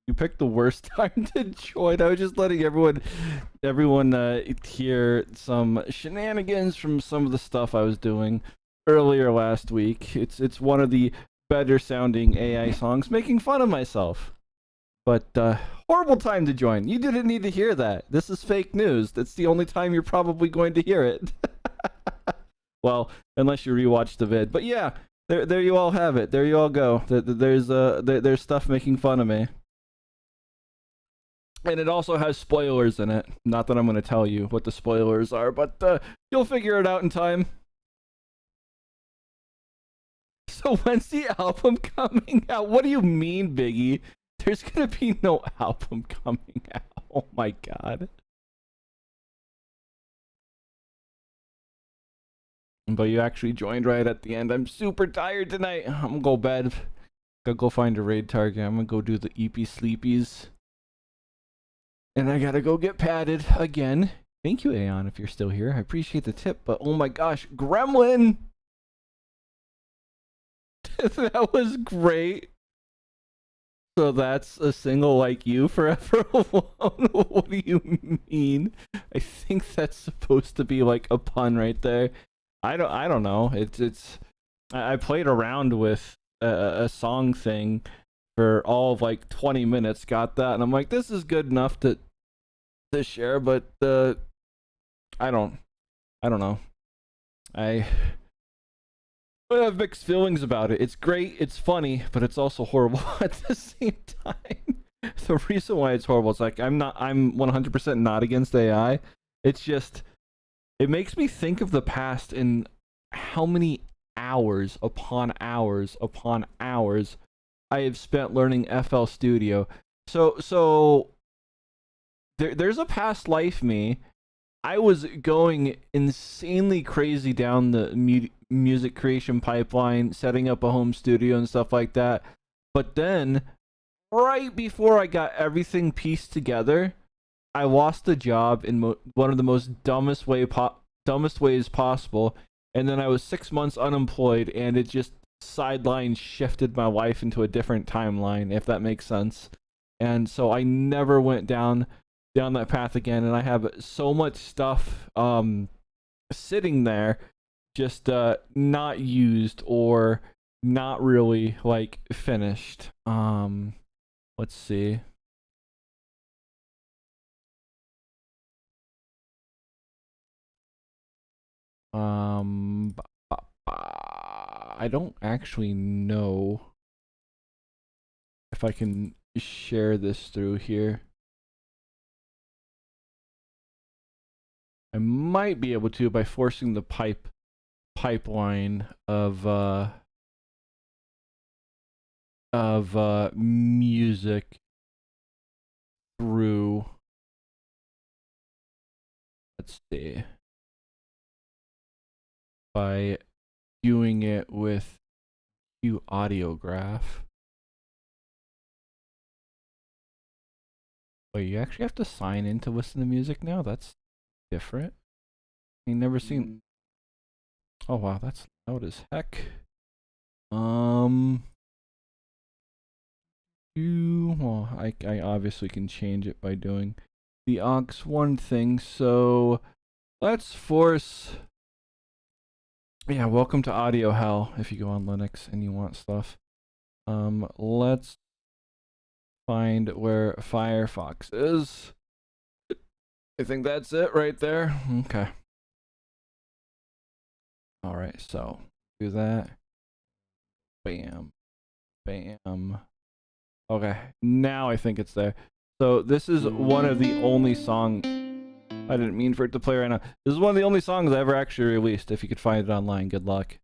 You picked the worst time to join. I was just letting everyone hear some shenanigans from some of the stuff I was doing earlier last week. It's one of the better sounding AI songs making fun of myself. But horrible time to join. You didn't need to hear that. This is fake news. That's the only time you're probably going to hear it. Well, unless you rewatch the vid. But yeah, there you all have it. There you all go. There's stuff making fun of me. And it also has spoilers in it. Not that I'm going to tell you what the spoilers are, but you'll figure it out in time. So when's the album coming out? What do you mean, Biggie? There's going to be no album coming out. Oh my god. But you actually joined right at the end. I'm super tired tonight. I'm gonna go bed. Gotta go find a raid target. I'm gonna go do the EP sleepies. And I gotta go get padded again. Thank you, Aeon, if you're still here. I appreciate the tip, but oh my gosh, Gremlin! That was great. So that's a single like you forever alone? What do you mean? I think that's supposed to be like a pun right there. I don't know. I played around with a song thing for all of like 20 minutes, got that, and I'm like, this is good enough to share, but I don't know. I have mixed feelings about it. It's great, it's funny, but it's also horrible at the same time. The reason why it's horrible is like I'm 100% not against AI. It's just it makes me think of the past and how many hours upon hours upon hours I have spent learning FL Studio. So there's a past life me. I was going insanely crazy down the music creation pipeline, setting up a home studio and stuff like that. But then, right before I got everything pieced together, I lost a job in one of the most dumbest ways possible, and then I was 6 months unemployed, and it just sideline shifted my life into a different timeline, if that makes sense. And so I never went down that path again, and I have so much stuff sitting there, just not used or not really like finished. Let's see. I don't actually know if I can share this through here. I might be able to by forcing the pipeline of music through. Let's see. By doing it with Audiograph. Wait, you actually have to sign in to listen to music now? That's different. I never seen. Oh wow, that's loud as heck. Well, I obviously can change it by doing the aux1 thing. So let's force. Yeah, welcome to Audio Hell if you go on Linux and you want stuff. Let's find where Firefox is. I think that's it right there. Okay. Alright, so do that. Bam. Bam. Okay, now I think it's there. So this is one of the only songs. I didn't mean for it to play right now. This is one of the only songs I ever actually released. If you could find it online, good luck.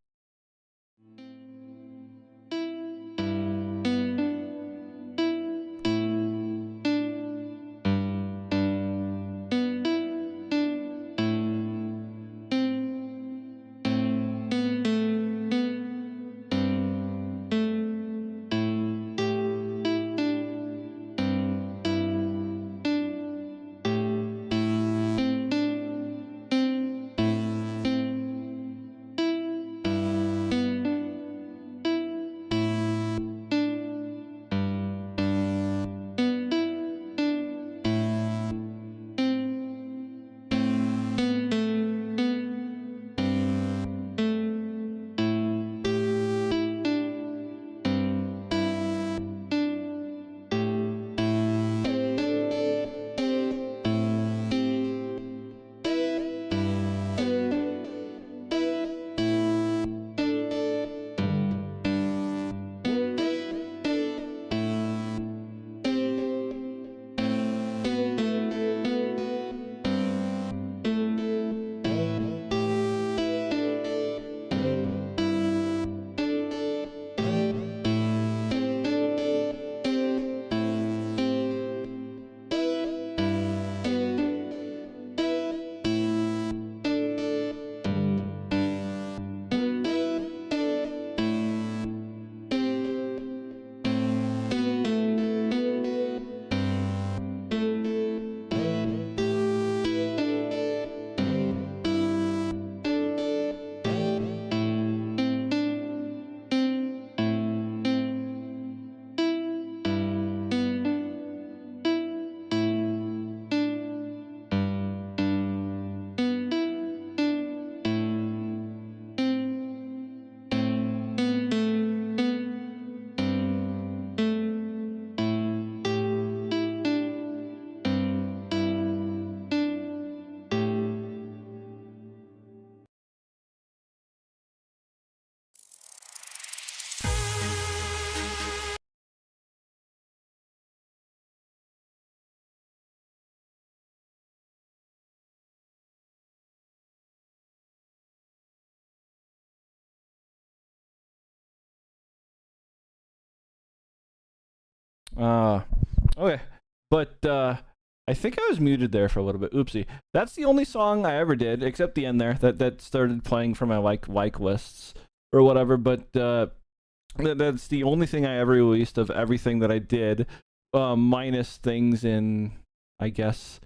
Okay. But I think I was muted there for a little bit. Oopsie. That's the only song I ever did, except the end there that started playing from my like lists or whatever. But that's the only thing I ever released of everything that I did, minus things in, I guess,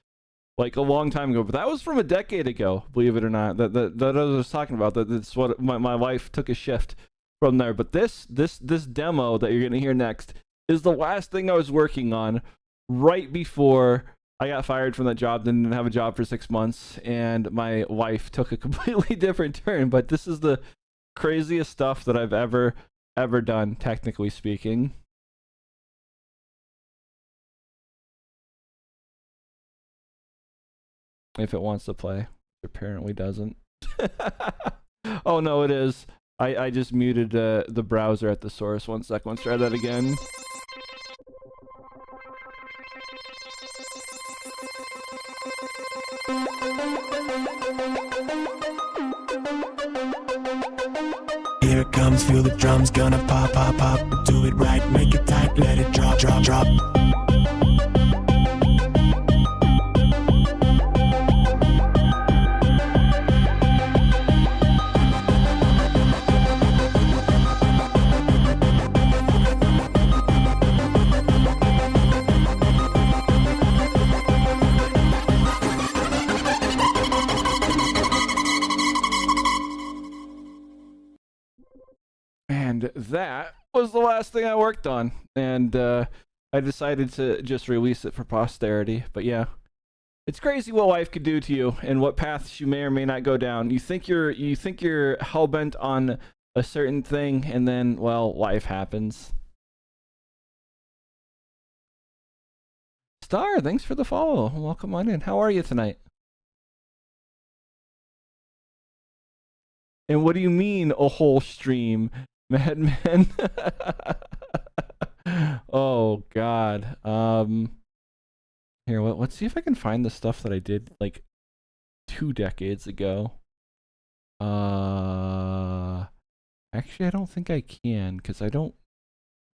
like a long time ago. But that was from a decade ago, believe it or not. That I was talking about. That's what my life took a shift from there. But this demo that you're gonna hear next is the last thing I was working on right before I got fired from that job. Didn't have a job for 6 months, and my life took a completely different turn. But this is the craziest stuff that I've ever done, technically speaking. If it wants to play, it apparently doesn't. Oh no, it is. I just muted the browser at the source. 1 sec. Let's try that again. Here it comes, feel the drums gonna pop, pop, pop. Do it right, make it tight, let it drop, drop, drop. And that was the last thing I worked on. And I decided to just release it for posterity. But yeah, it's crazy what life could do to you and what paths you may or may not go down. You think you're hell-bent on a certain thing, and then, well, life happens. Star, thanks for the follow. Welcome on in. How are you tonight? And what do you mean a whole stream, Madman? Oh God. Here, let's see if I can find the stuff that I did like 2 decades ago. Actually, I don't think I can, because I don't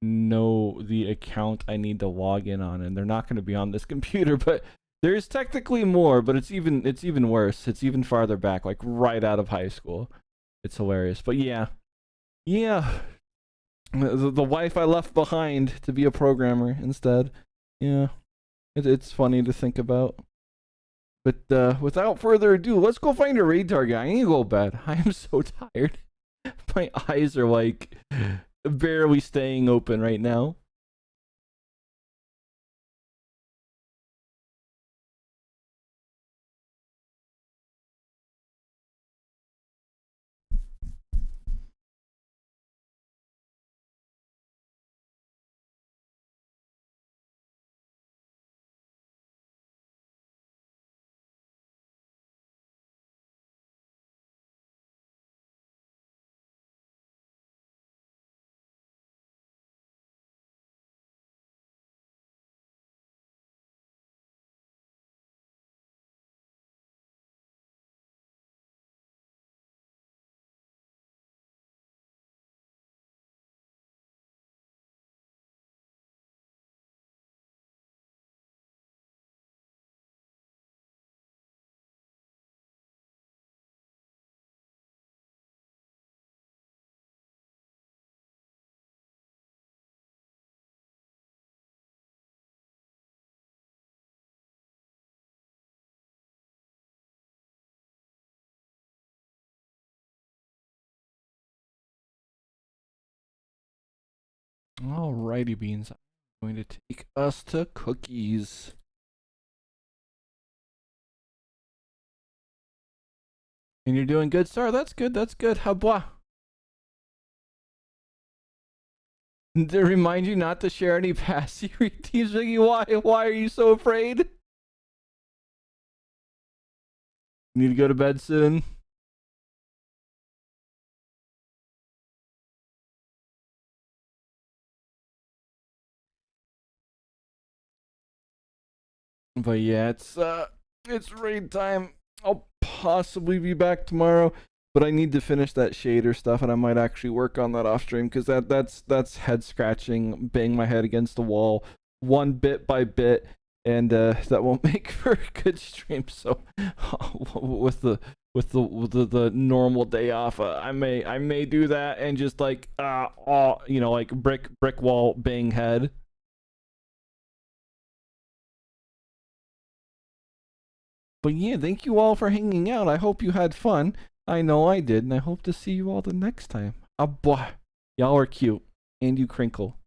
know the account I need to log in on, and they're not going to be on this computer. But there's technically more, but it's even worse. It's even farther back, like right out of high school. It's hilarious. But yeah, the wife I left behind to be a programmer instead. Yeah, it's funny to think about. But without further ado, let's go find a raid target. I need to go to bed. I am so tired. My eyes are like barely staying open right now. Alrighty, beans. I'm going to take us to cookies. And you're doing good, sir. That's good. That's good. Habwa. To remind you not to share any past secret teams. Why are you so afraid? Need to go to bed soon. But yeah, it's raid time. I'll possibly be back tomorrow, but I need to finish that shader stuff, and I might actually work on that off stream, because that's head scratching, bang my head against the wall one bit by bit, and that won't make for a good stream. So with the normal day off, I may do that and just like like brick wall bang head. But yeah, thank you all for hanging out. I hope you had fun. I know I did, and I hope to see you all the next time. Ah, boy, y'all are cute, and you crinkle.